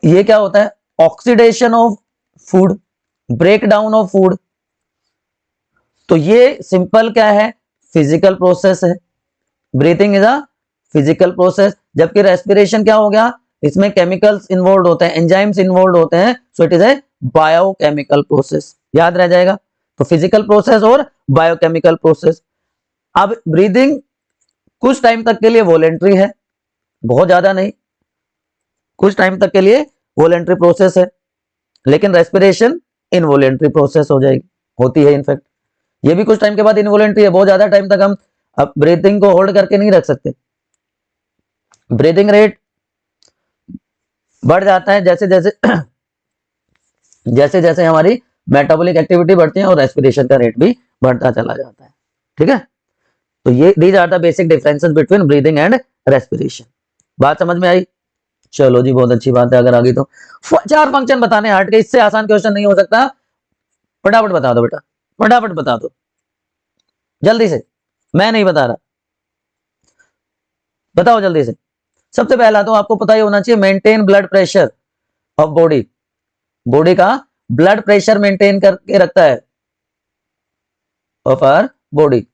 ये क्या होता है? Oxidation of food, break down of food. तो ये सिंपल क्या है? फिजिकल प्रोसेस है। Breathing is a physical process, जबकि रेस्पिरेशन क्या हो गया? इसमें केमिकल्स इन्वॉल्व होते हैं, एंजाइम्स इन्वॉल्व होते हैं, so it is a biochemical process. याद रह जाएगा। तो फिजिकल प्रोसेस और बायोकेमिकल प्रोसेस। अब ब्रीदिंग कुछ टाइम तक के लिए वॉलेंट्री है, बहुत ज्यादा नहीं, कुछ टाइम तक के लिए वॉलेंट्री प्रोसेस है, लेकिन रेस्पिरेशन इनवॉलेंट्री प्रोसेस हो जाएगी, होती है इनफैक्ट। ये भी कुछ टाइम के बाद इनवॉलेंट्री है, बहुत ज्यादा टाइम तक हम अब ब्रीथिंग को होल्ड करके नहीं रख सकते। ब्रीथिंग रेट बढ़ जाता है जैसे जैसे जैसे जैसे हमारी मेटाबॉलिक एक्टिविटी बढ़ती है, और रेस्पिरेशन का रेट भी बढ़ता चला जाता है। ठीक है, तो ये these are the basic differences between breathing and respiration. बात समझ में आई? चलो जी, बहुत अच्छी बात है। अगर आ गई तो 4 फंक्शन बताने हार्ट के, इससे आसान क्वेश्चन नहीं हो सकता। फटाफट बता दो बेटा, फटाफट बता दो जल्दी से, मैं नहीं बता रहा, बताओ जल्दी से। सबसे पहला तो आपको पता ही होना चाहिए, maintain blood pressure of body. Body का ब्लड प्रेशर मेंटेन करके रखता है ऑफ आवर बॉडी।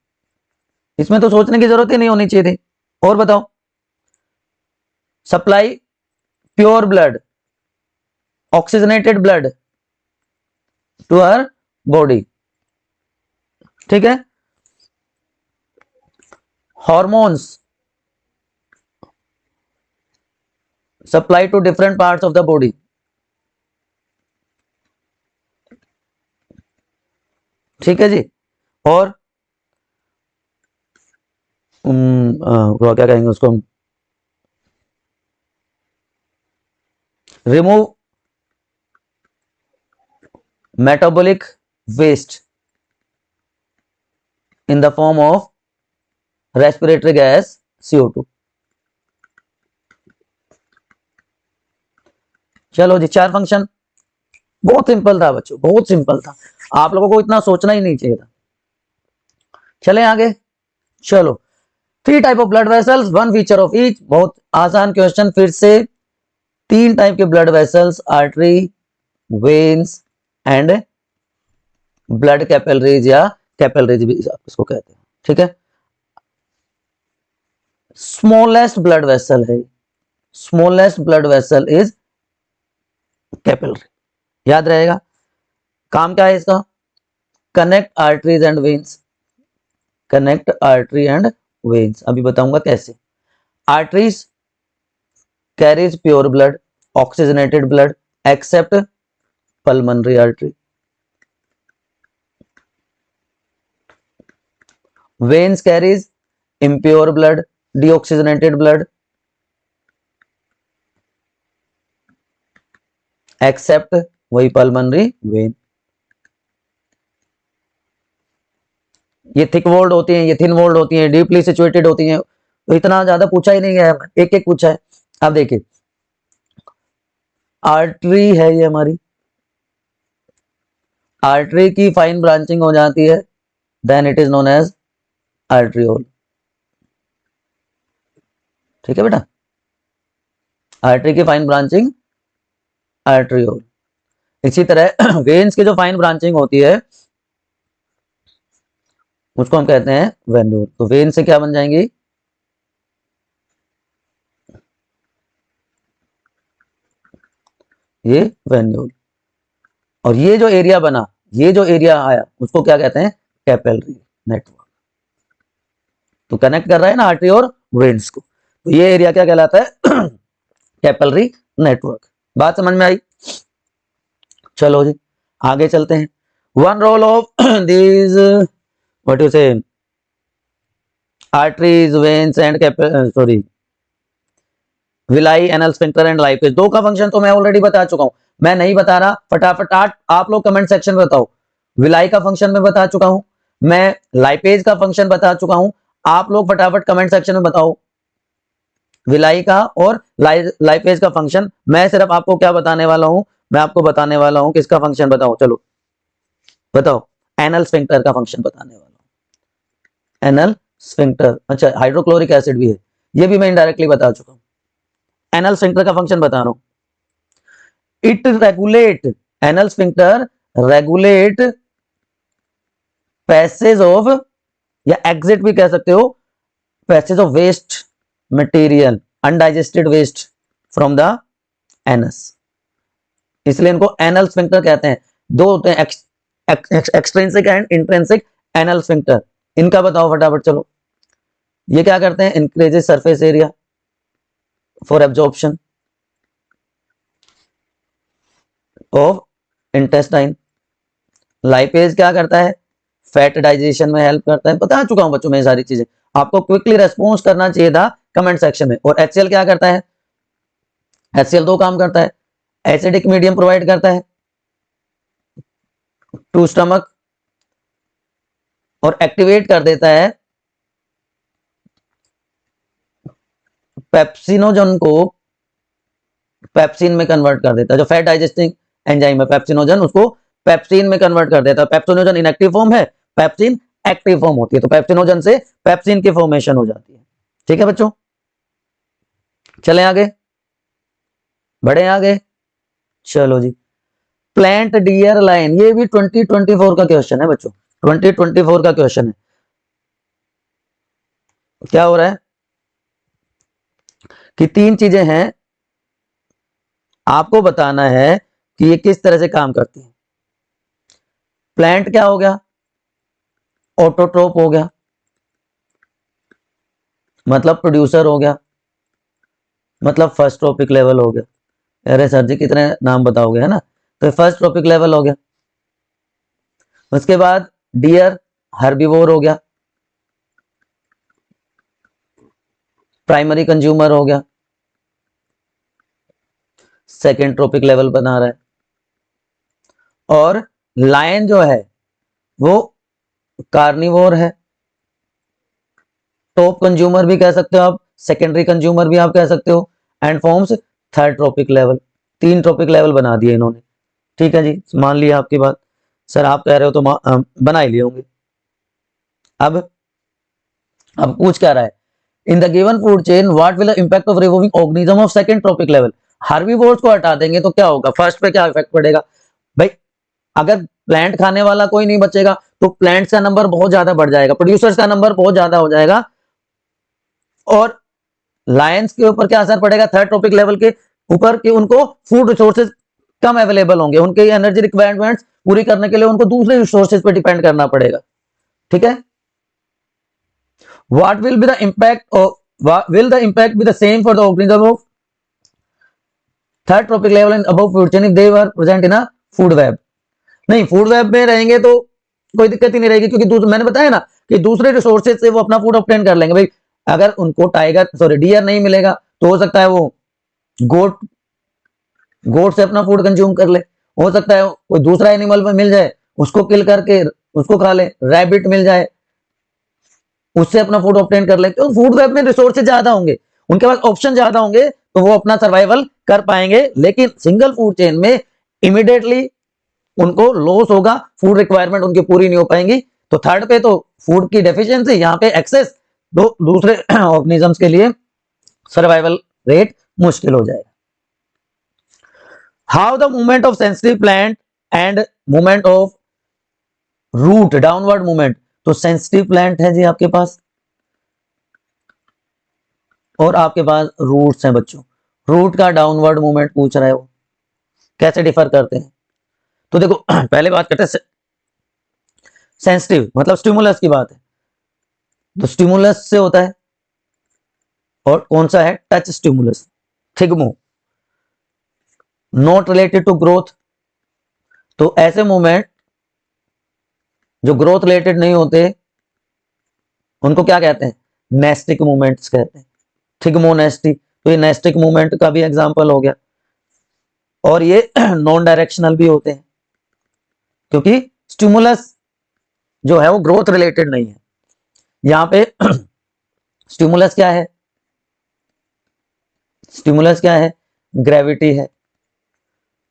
इसमें तो सोचने की जरूरत ही नहीं होनी चाहिए थी। और बताओ, supply pure blood, oxygenated blood to our body. ठीक है, hormones supply to different parts of the body. ठीक है जी। और क्या कहेंगे उसको, remove metabolic waste in the form of respiratory gas CO2। चलो जी, 4 फंक्शन, बहुत सिंपल था बच्चों, बहुत सिंपल था, आप लोगों को इतना सोचना ही नहीं चाहिए था। चलें आगे। चलो, 3 type of blood vessels, 1 feature of each. बहुत आसान क्वेश्चन फिर से। 3 टाइप के blood vessels, artery, veins and blood capillaries, या कैपिलरीज भी इसको कहते हैं। ठीक है, स्मॉलेस्ट ब्लड वेसल है, smallest blood vessel is capillary. याद रहेगा। काम क्या है इसका? Connect arteries and veins, connect artery and veins. अभी बताऊंगा कैसे। Arteries carries pure blood, oxygenated blood, accept pulmonary artery. Veins carries impure blood, deoxygenated blood, except वही पल्मोनरी वेन। ये थिक वॉल्ड होती हैं, ये थिन वॉल्ड होती हैं, डीपली सिचुएटेड होती हैं। तो इतना ज्यादा पूछा ही नहीं गया, एक एक पूछा है। अब देखिए, आर्टरी है ये हमारी, आर्टरी की फाइन ब्रांचिंग हो जाती है, then it is known as arteriole. ठीक है बेटा, आर्टरी की फाइन ब्रांचिंग आर्टरियोल। इसी तरह वेन्स की जो फाइन ब्रांचिंग होती है उसको हम कहते हैं वेन्यूल। तो वेन से क्या बन जाएंगी, ये वेन्यूल। और ये जो एरिया बना, ये जो एरिया आया उसको क्या कहते हैं, कैपिलरी नेटवर्क। तो कनेक्ट कर रहा है ना आर्टरी और वेन्स को, तो ये एरिया क्या कहलाता है, कैपिलरी नेटवर्क। बात समझ में आई? चलो जी आगे चलते हैं। One role of these what you say arteries veins and sorry villi anal sphincter and lipase. दो का फंक्शन तो मैं ऑलरेडी बता चुका हूं, मैं नहीं बता रहा, फटाफट आप लोग कमेंट सेक्शन में बताओ। विलाई का फंक्शन में बता चुका हूं, मैं लाइपेज का फंक्शन बता चुका हूं, आप लोग फटाफट कमेंट सेक्शन में बताओ विलाई का और लाइपेज का फंक्शन। मैं सिर्फ आपको क्या बताने वाला हूं, मैं आपको बताने वाला हूं किसका फंक्शन बताओ, चलो बताओ, एनल स्फिंक्टर का फंक्शन बताने वाला हूं। एनल स्फिंक्टर, अच्छा हाइड्रोक्लोरिक एसिड भी है, ये भी मैं इनडायरेक्टली बता चुका हूं। एनल स्फिंक्टर का फंक्शन बता रहा हूं, it regulate, anal sphincter regulate passage of, या एग्जिट भी कह सकते हो, passage of waste material, undigested waste from the anus, इसलिए इनको एनल स्फिंक्टर कहते हैं। दो होते हैं, extrinsic and intrinsic anal sphincter. इनका बताओ फटाफट चलो। ये क्या करते हैं, increases surface area for absorption of intestine. Lipase क्या करता है, फैट डाइजेशन में हेल्प करता है। बता चुका हूं बच्चों में सारी चीजें, आपको क्विकली रेस्पॉन्स करना चाहिए था कमेंट सेक्शन में। और HCl क्या करता है, HCl दो काम करता है, एसिडिक मीडियम प्रोवाइड करता है टू स्टमक, और एक्टिवेट कर देता है पेप्सिनोजन को, पेप्सिन में कन्वर्ट कर देता है। जो फैट डाइजेस्टिंग एंजाइम है पेप्सिनोजन, उसको पेप्सिन में कन्वर्ट कर देता है। पेप्सिनोजन इनएक्टिव फॉर्म है, पेप्सिन एक्टिव फॉर्म होती है, तो पेप्सिनोजन से पेप्सिन की फॉर्मेशन हो जाती है। ठीक है बच्चों, चलें आगे, बढ़े आगे, चलो जी। प्लांट डियर लाइन, ये भी 2024 का क्वेश्चन है बच्चों, 2024 का क्वेश्चन है। क्या हो रहा है कि तीन चीजें हैं, आपको बताना है कि ये किस तरह से काम करती है। प्लांट क्या हो गया, ऑटोट्रोप हो गया, मतलब प्रोड्यूसर हो गया, मतलब फर्स्ट ट्रॉपिक लेवल हो गया। अरे सर जी कितने नाम बताओगे, है ना। तो फर्स्ट ट्रॉपिक लेवल हो गया। उसके बाद डियर हर्बीवोर हो गया, प्राइमरी कंज्यूमर हो गया, सेकेंड ट्रॉपिक लेवल बना रहा है। और लायन जो है वो कार्निवोर है, टॉप कंज्यूमर भी कह सकते हो आप, सेकेंडरी कंज्यूमर भी आप कह सकते हो, and forms third trophic level. तीन ट्रॉपिक लेवल बना दिए इन्होंने। ठीक है जी, मान लिया आपकी बात, सर आप कह रहे हो तो बना ही लिए होंगे। अब पूछ क्या रहा है, in the given food chain what will the impact of removing organism of second trophic level. Herbivores को हटा देंगे तो क्या होगा, फर्स्ट पे क्या इफेक्ट पड़ेगा भाई। अगर प्लांट खाने वाला कोई नहीं बचेगा तो प्लांट्स का नंबर बहुत ज्यादा बढ़ जाएगा, प्रोड्यूसर्स का नंबर बहुत ज्यादा हो जाएगा, और लायंस के ऊपर क्या असर पड़ेगा, थर्ड ट्रॉपिक लेवल के ऊपर, कि उनको फूड रिसोर्सेज कम अवेलेबल होंगे, उनके एनर्जी रिक्वायरमेंट्स पूरी करने के लिए उनको दूसरे रिसोर्सेज पे डिपेंड करना पड़ेगा। ठीक है, what will be the impact of, will the impact be the same for the organism of third tropic level and above food chain if they were present in a food web। नहीं, food web में रहेंगे तो कोई दिक्कत ही नहीं रहेगी, क्योंकि मैंने बताया ना कि दूसरे रिसोर्सेज से वो अपना फूड ऑब्टेन कर लेंगे भाई। अगर उनको डियर नहीं मिलेगा तो हो सकता है वो गोट से अपना फूड कंज्यूम कर ले, हो सकता है कोई दूसरा एनिमल में मिल जाए उसको किल करके उसको खा ले, रैबिट मिल जाए उससे अपना फूड ऑब्टेन कर ले। तो फूड वेब में रिसोर्सेज ज्यादा होंगे, उनके पास ऑप्शन ज्यादा होंगे, तो वो अपना सर्वाइवल कर पाएंगे। लेकिन सिंगल फूड चेन में इमीडिएटली उनको लॉस होगा, फूड रिक्वायरमेंट उनकी पूरी नहीं हो पाएंगी। तो थर्ड पे तो फूड की डेफिशिएंसी, यहाँ पे एक्सेस, दूसरे ऑर्गेनिजम्स के लिए सर्वाइवल रेट मुश्किल हो जाएगा। How the movement of sensitive plant and movement of root, downward movement. तो सेंसिटिव प्लांट है जी आपके पास, और आपके पास रूट्स हैं बच्चों। रूट का डाउनवर्ड मूवमेंट पूछ रहा है, वो कैसे डिफर करते हैं। तो देखो पहले बात करते हैं सेंसिटिव मतलब स्टिमुलस की बात है। तो स्टिमुलस से होता है, और कौन सा है, touch stimulus, thigmo, not related to growth. तो ऐसे मूवमेंट जो ग्रोथ रिलेटेड नहीं होते उनको क्या कहते हैं, नेस्टिक मूवमेंट्स कहते हैं, थिग्मोनेस्टी। तो ये नेस्टिक मूवमेंट का भी एग्जांपल हो गया। और ये नॉन डायरेक्शनल भी होते हैं, क्योंकि स्टिमुलस जो है वो ग्रोथ रिलेटेड नहीं है। यहां पे स्टिमुलस क्या है, स्टिमुलस क्या है, ग्रेविटी है,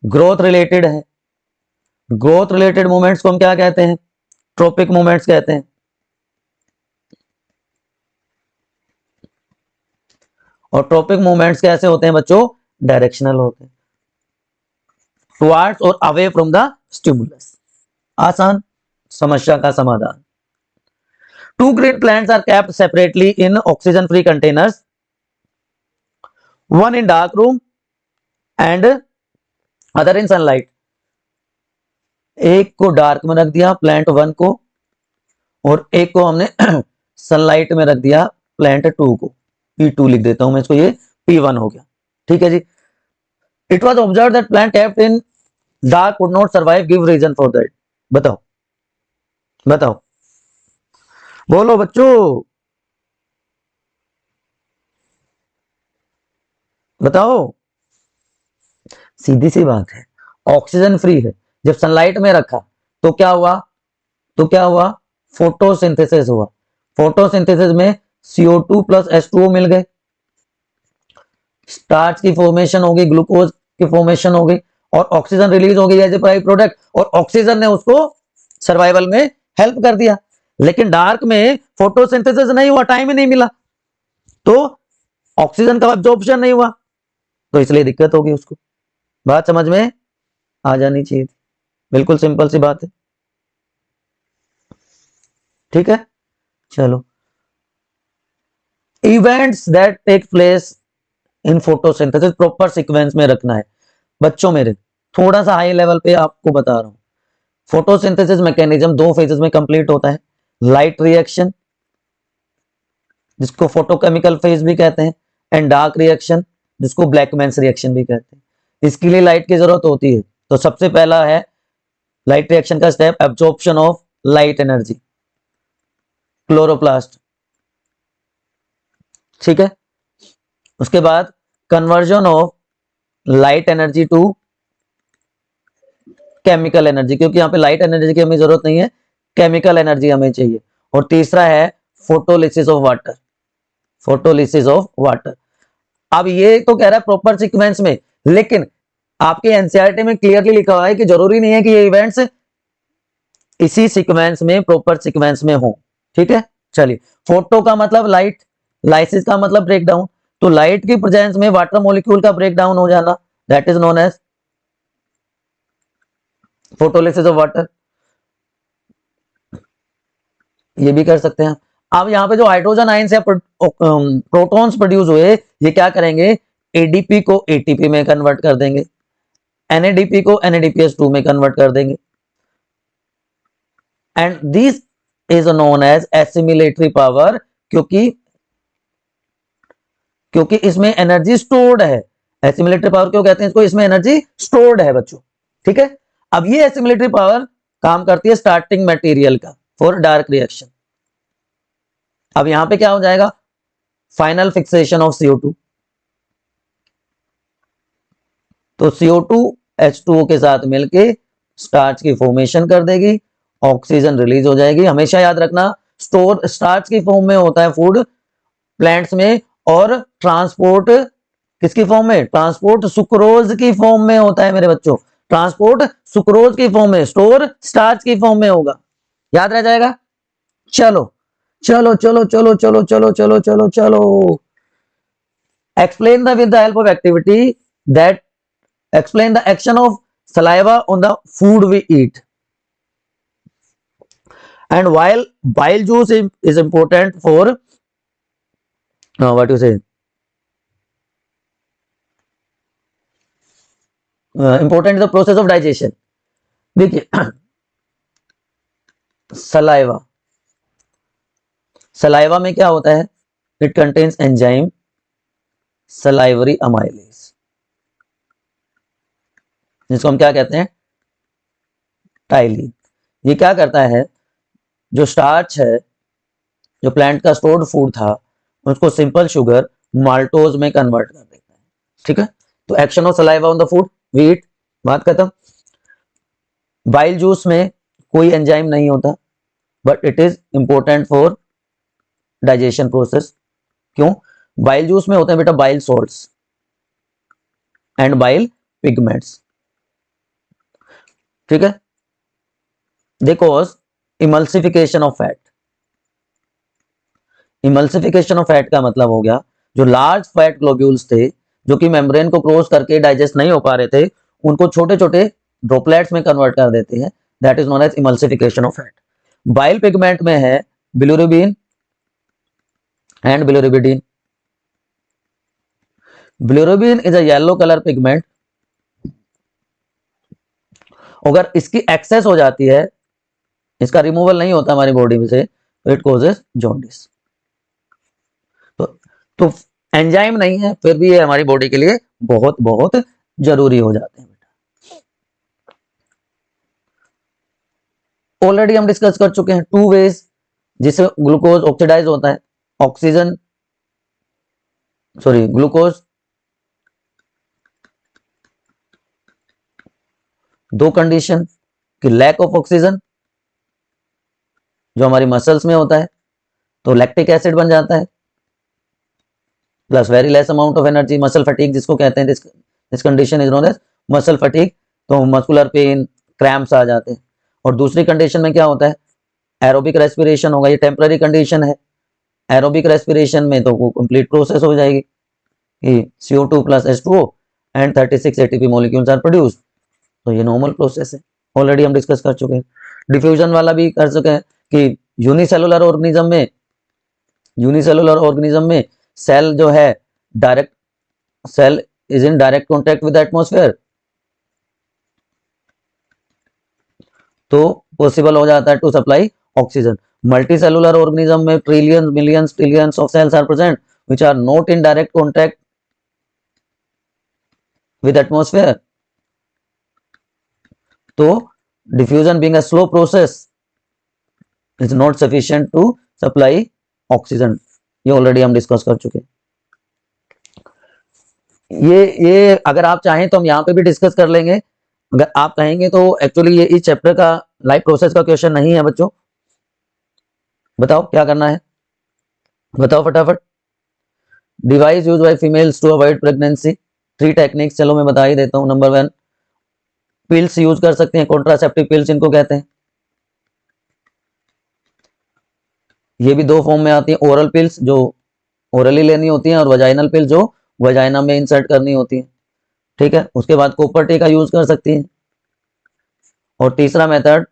ग्रोथ रिलेटेड है। ग्रोथ रिलेटेड मूवमेंट्स को हम क्या कहते हैं, ट्रोपिक मूवमेंट्स कहते हैं। और ट्रोपिक मूवमेंट्स कैसे होते हैं बच्चों, डायरेक्शनल होते हैं, टुवर्ड्स और अवे फ्रॉम द स्टिमुलस। आसान समस्या का समाधान। Two green plants are kept separately in oxygen free containers, one in dark room and other in sunlight. एक को डार्क में रख दिया प्लांट वन को, और एक को हमने सनलाइट में रख दिया प्लांट टू को। P2 लिख देता हूं मैं इसको, ये P1 हो गया। ठीक है जी। It was observe that plant kept in dark could not survive, give reason for that. बताओ बताओ, बोलो बच्चों, बताओ। सीधी सी बात है, ऑक्सीजन फ्री है, जब सनलाइट में रखा तो क्या हुआ, तो क्या हुआ, फोटोसिंथेसिस हुआ। फोटोसिंथेसिस में CO2 प्लस H2O मिल गए, स्टार्च की फॉर्मेशन हो गई, ग्लूकोज की फॉर्मेशन हो गई, और ऑक्सीजन रिलीज हो गई एज ए बाई प्रोडक्ट, और ऑक्सीजन ने उसको सर्वाइवल में हेल्प कर दिया। लेकिन डार्क में फोटोसिंथेसिस नहीं हुआ, टाइम ही नहीं मिला, तो ऑक्सीजन का एब्जॉर्प्शन नहीं हुआ, तो इसलिए दिक्कत होगी उसको। बात समझ में आ जानी चाहिए थी, बिल्कुल सिंपल सी बात है। ठीक है, चलो। Events that take place in photosynthesis proper sequence में रखना है बच्चों मेरे, थोड़ा सा हाई लेवल पे आपको बता रहा हूं। फोटोसिंथेसिस मैकेनिज्म दो फेजेस में कंप्लीट होता है, लाइट रिएक्शन जिसको फोटोकेमिकल फेज भी कहते हैं, एंड डार्क रिएक्शन जिसको ब्लैकमैन्स रिएक्शन भी कहते हैं। इसके लिए लाइट की जरूरत होती है। तो सबसे पहला है लाइट रिएक्शन का step, absorption of light energy, chloroplast. ठीक है, उसके बाद conversion of light energy to chemical energy, क्योंकि यहाँ पे लाइट एनर्जी की हमें जरूरत नहीं है, केमिकल एनर्जी हमें चाहिए। और तीसरा है photolysis of water, photolysis of water. अब ये तो कह रहा है प्रॉपर सीक्वेंस में, लेकिन आपके एनसीईआरटी में क्लियरली लिखा हुआ है कि जरूरी नहीं है कि ये इवेंट्स इसी सीक्वेंस में, प्रॉपर सीक्वेंस में हो। ठीक है, चलिए। फोटो का मतलब लाइट, लाइसिस का मतलब ब्रेकडाउन, तो लाइट की प्रेजेंस में वाटर मॉलिक्यूल का ब्रेकडाउन हो जाना, that is known as photolysis of water. ये भी कर सकते हैं। अब यहाँ पे जो हाइड्रोजन आयन से प्रोटॉन्स प्रोड्यूस हुए, ये क्या करेंगे, एडीपी को एटीपी में कन्वर्ट कर देंगे, एनएडीपी को NADPH2 में कन्वर्ट कर देंगे, and this is known as assimilatory power, क्योंकि क्योंकि इसमें एनर्जी स्टोर्ड है। एसिमिलेटरी पावर क्यों कहते हैं इसको, इसमें एनर्जी स्टोर्ड है बच्चों। ठीक है, अब ये एसिमिलेटरी पावर काम करती है स्टार्टिंग मटेरियल का फॉर डार्क रिएक्शन। अब यहां पे क्या हो जाएगा, फाइनल फिक्सेशन ऑफ CO2। तो CO2 H2O के साथ मिलके स्टार्च की फॉर्मेशन कर देगी, ऑक्सीजन रिलीज हो जाएगी। हमेशा याद रखना, स्टोर स्टार्च की फॉर्म में होता है फूड प्लांट्स में, और ट्रांसपोर्ट किसकी फॉर्म में, ट्रांसपोर्ट सुक्रोज की फॉर्म में होता है मेरे बच्चों, ट्रांसपोर्ट सुक्रोज की फॉर्म में, स्टोर स्टार्च की फॉर्म में होगा, याद रह जाएगा। चलो चलो चलो चलो चलो चलो चलो चलो चलो, explain the with the help of activity that explain the action of saliva on the food we eat. And while bile juice is important for what you say important is the process of digestion. देखिए saliva, saliva में क्या होता है? It contains enzyme salivary amylase, जिसको हम क्या कहते हैं? टाइलिन. ये क्या करता है? जो स्टार्च है, जो प्लांट का स्टोर्ड फूड था, उसको सिंपल शुगर माल्टोज में कन्वर्ट कर देता है. ठीक है, तो action of saliva on the food we eat, बात खत्म. बाइल जूस में कोई एंजाइम नहीं होता, but it is important for digestion process. क्यों? बाइल जूस में होते हैं बेटा bile salts and bile pigments. ठीक है, they cause emulsification of fat. Emulsification of fat का मतलब हो गया जो लार्ज फैट ग्लोब्यूल्स थे, जो कि मेम्ब्रेन को क्रॉस करके डाइजेस्ट नहीं हो पा रहे थे, उनको छोटे छोटे ड्रॉपलेट्स में कन्वर्ट कर देते हैं. That is known as emulsification of fat. Bile pigment में है bilirubin and biliverdin. Bilirubin is a yellow colour pigment. अगर इसकी एक्सेस हो जाती है, इसका रिमूवल नहीं होता हमारी बॉडी में से, तो इट कॉजेस जॉन्डिस. तो एंजाइम नहीं है, फिर भी ये हमारी बॉडी के लिए बहुत बहुत जरूरी हो जाते हैं बेटा. ऑलरेडी हम डिस्कस कर चुके हैं 2 वेज जिससे ग्लूकोज ऑक्सीडाइज होता है. ऑक्सीजन ग्लूकोज 2 कंडीशन कि लैक ऑफ ऑक्सीजन जो हमारी मसल्स में होता है, तो लैक्टिक एसिड बन जाता है, plus very less amount of energy, muscle fatigue जिसको कहते हैं. This condition is known as muscle fatigue. तो मस्कुलर पेन, क्रैम्प्स आ जाते हैं. और दूसरी कंडीशन में क्या होता है? एरोबिक रेस्पिरेशन होगा. ये टेम्पररी कंडीशन है. एरोबिक रेस्पिरेशन में तो वो कंप्लीट प्रोसेस हो जाएगी कि CO2 plus H2O and 36 ATP molecules are produced. तो ये नॉर्मल प्रोसेस है, ऑलरेडी हम डिस्कस कर चुके हैं. डिफ्यूजन वाला भी कर चुके हैं कि यूनिसेलुलर ऑर्गेनिज्म में सेल जो है direct cell is in direct contact with atmosphere, तो पॉसिबल हो जाता है to supply oxygen. Multicellular organism में trillions millions trillions of cells are present which are not in direct contact with atmosphere. तो diffusion being a slow process is not sufficient to supply oxygen. ये already हम discuss कर चुके हैं. ये अगर आप चाहें तो हम यहाँ पे भी डिस्कस कर लेंगे, अगर आप कहेंगे तो. एक्चुअली ये इस चैप्टर का लाइफ प्रोसेस का क्वेश्चन नहीं है बच्चों. बताओ क्या करना है, बताओ फटाफट. Device use by females to avoid pregnancy. 3 techniques चलो मैं बता ही देता हूँ. नंबर 1, पिल्स यूज कर सकते हैं, कॉन्ट्रासेप्टिव पिल्स इनको कहते हैं. ये भी 2 फॉर्म में आती है. ओरल पिल्स जो ओरली लेनी होती हैं, और वजाइनल पिल्स जो वजाइना में इंसर्ट करनी होती है. ठीक है, उसके बाद कॉपर टी का यूज कर सकती हैं. और तीसरा मेथड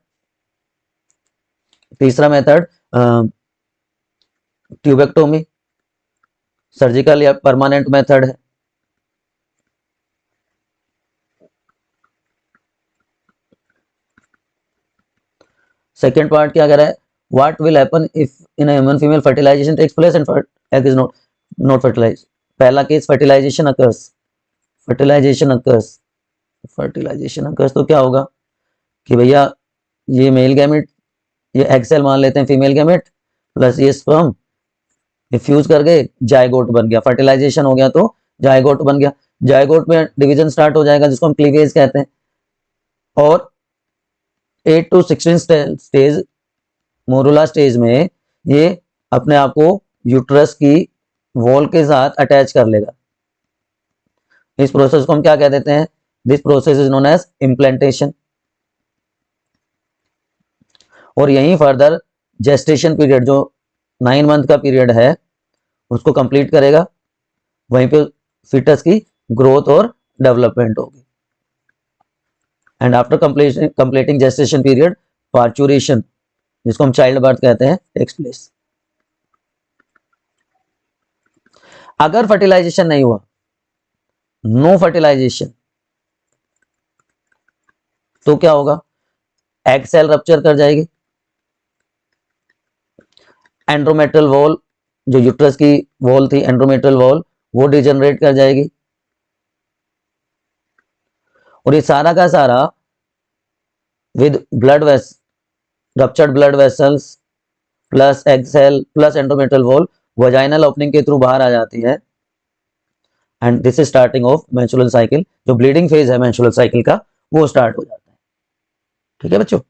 ट्यूबेक्टोमी, सर्जिकल या परमानेंट मेथड है. सेकेंड पार्ट क्या कह रहा है? What will happen if in human female fertilization takes place and egg is not fertilized. पहला केस फर्टिलाइजेशन अकर्स. तो क्या होगा कि भैया ये मेल गैमेट, ये एग सेल मान लेते हैं फीमेल गैमेट, प्लस ये स्पर्म फ्यूज करके जायगोट बन गया. फर्टिलाइजेशन हो गया तो जायगोट बन गया. जायगोट में डिवीजन स्टार्ट हो जाएगा जिसको हम क्लीवेज कहते हैं. और 8 to 16 स्टेज, मोरुला स्टेज में ये अपने आप को यूट्रस की वॉल के साथ अटैच कर लेगा. इस प्रोसेस को हम क्या कह देते हैं? This process is known as implantation. और यहीं फर्दर जेस्टेशन पीरियड जो 9 मंथ का पीरियड है उसको कंप्लीट करेगा. वहीं पे फिटस की ग्रोथ और डेवलपमेंट होगी. And after completing gestation period parturition, जिसको हम चाइल्ड बर्थ कहते हैं, टेक्स प्लेस। अगर फर्टिलाइजेशन नहीं हुआ, नो फर्टिलाइजेशन, तो क्या होगा? एग सेल रप्चर कर जाएगी, एंड्रोमेट्रियल वॉल, जो यूट्रस की वॉल थी, एंड्रोमेट्रियल वॉल, वो डिजनरेट कर जाएगी, और ये सारा का सारा with blood ruptured blood vessels plus egg cell plus endometrial wall vaginal opening के थ्रू बाहर आ जाती है। And this is starting of menstrual cycle. जो ब्लीडिंग फेज है मेंस्ट्रुअल साइकिल का, वो स्टार्ट हो जाता है। ठीक है बच्चों,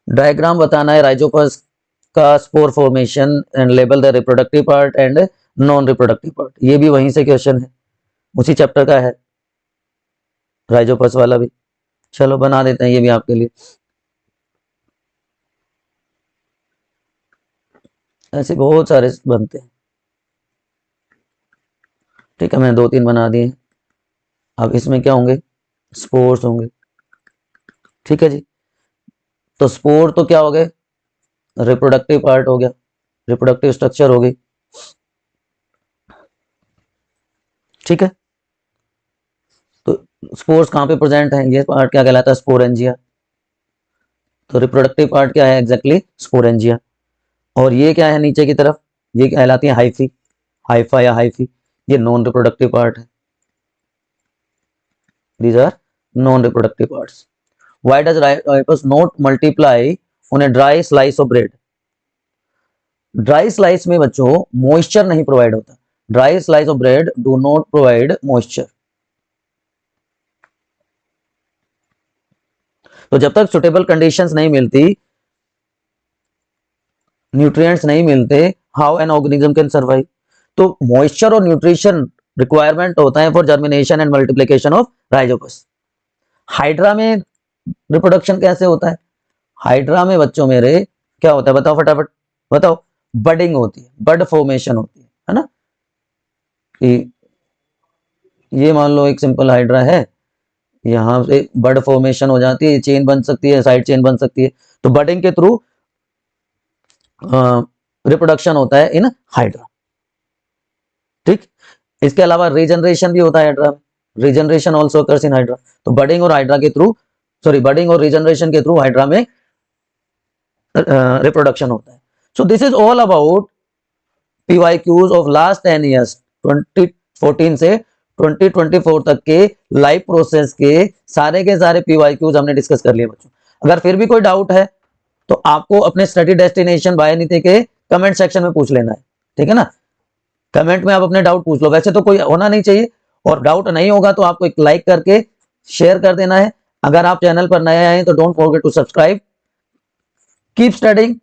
डायग्राम बताना है राइजोपस का spore formation and label the reproductive part and non reproductive part. ये भी वहीं से क्वेश्चन है, उसी चैप्टर का है राइजोपस वाला भी। चलो बना देते हैं ये भी आपके लिए। ऐसे बहुत सारे बनते हैं। ठीक है, मैंने 2-3 बना दिए। अब इसमें क्या होंगे? स्पोर्स होंगे। ठीक है जी, तो स्पोर तो क्या हो गए? रिप्रोडक्टिव पार्ट हो गया, रिप्रोडक्टिव स्ट्रक्चर हो गई। ठीक है, तो स्पोर्स कहाँ पे प्रेजेंट है? ये पार्ट क्या कहलाता है? स्पोरेंजिया। तो रिप्रोडक्टिव पार्ट क्या है? Exactly sporangia. और ये क्या है नीचे की तरफ? ये कहलाती है हाइफी, हाइफा या हाइफी। ये नॉन रिप्रोडक्टिव पार्ट है। These are non-reproductive parts. Why does rhizopus not multiply on a dry slice of bread? Dry slice में बच्चों मॉइस्चर नहीं प्रोवाइड होता। Dry slice of bread do not provide moisture. तो जब तक suitable conditions नहीं मिलती, न्यूट्रिएंट्स नहीं मिलते, how an organism can survive. तो मॉइस्चर और न्यूट्रिशन रिक्वायरमेंट होता है for germination and multiplication of Rhizopus. Hydra में रिप्रोडक्शन कैसे होता है? हाइड्रा में बच्चों मेरे क्या होता है? बताओ फटाफट बताओ। बडिंग होती है, बड फॉर्मेशन होती है ना। कि ये मान लो एक सिंपल हाइड्रा है, यहां से बड फॉर्मेशन हो जाती है, चेन बन सकती है, साइड चेन बन सकती है। तो बडिंग के थ्रू रिप्रोडक्शन होता है इन हाइड्रा। ठीक, इसके अलावा रीजनरेशन भी होता है हाइड्रा में। Regeneration also occurs in hydra. तो बडिंग और हाइड्रा के थ्रू, सॉरी, बडिंग और रीजनरेशन के थ्रू हाइड्रा में रिप्रोडक्शन होता है। So this is all about PYQs of last 10 years, 2014 से 2024 तक के लाइफ प्रोसेस के सारे PYQs हमने डिस्कस कर लिए बच्चों। अगर फिर भी कोई डाउट है तो आपको अपने स्टडी डेस्टिनेशन बाय नीति के कमेंट सेक्शन में पूछ लेना है। ठीक है ना, कमेंट में आप अपने डाउट पूछ लो। वैसे तो कोई होना नहीं चाहिए, और डाउट नहीं होगा तो आपको एक लाइक करके शेयर कर देना है। अगर आप चैनल पर नए आए हैं तो don't forget to subscribe. Keep studying,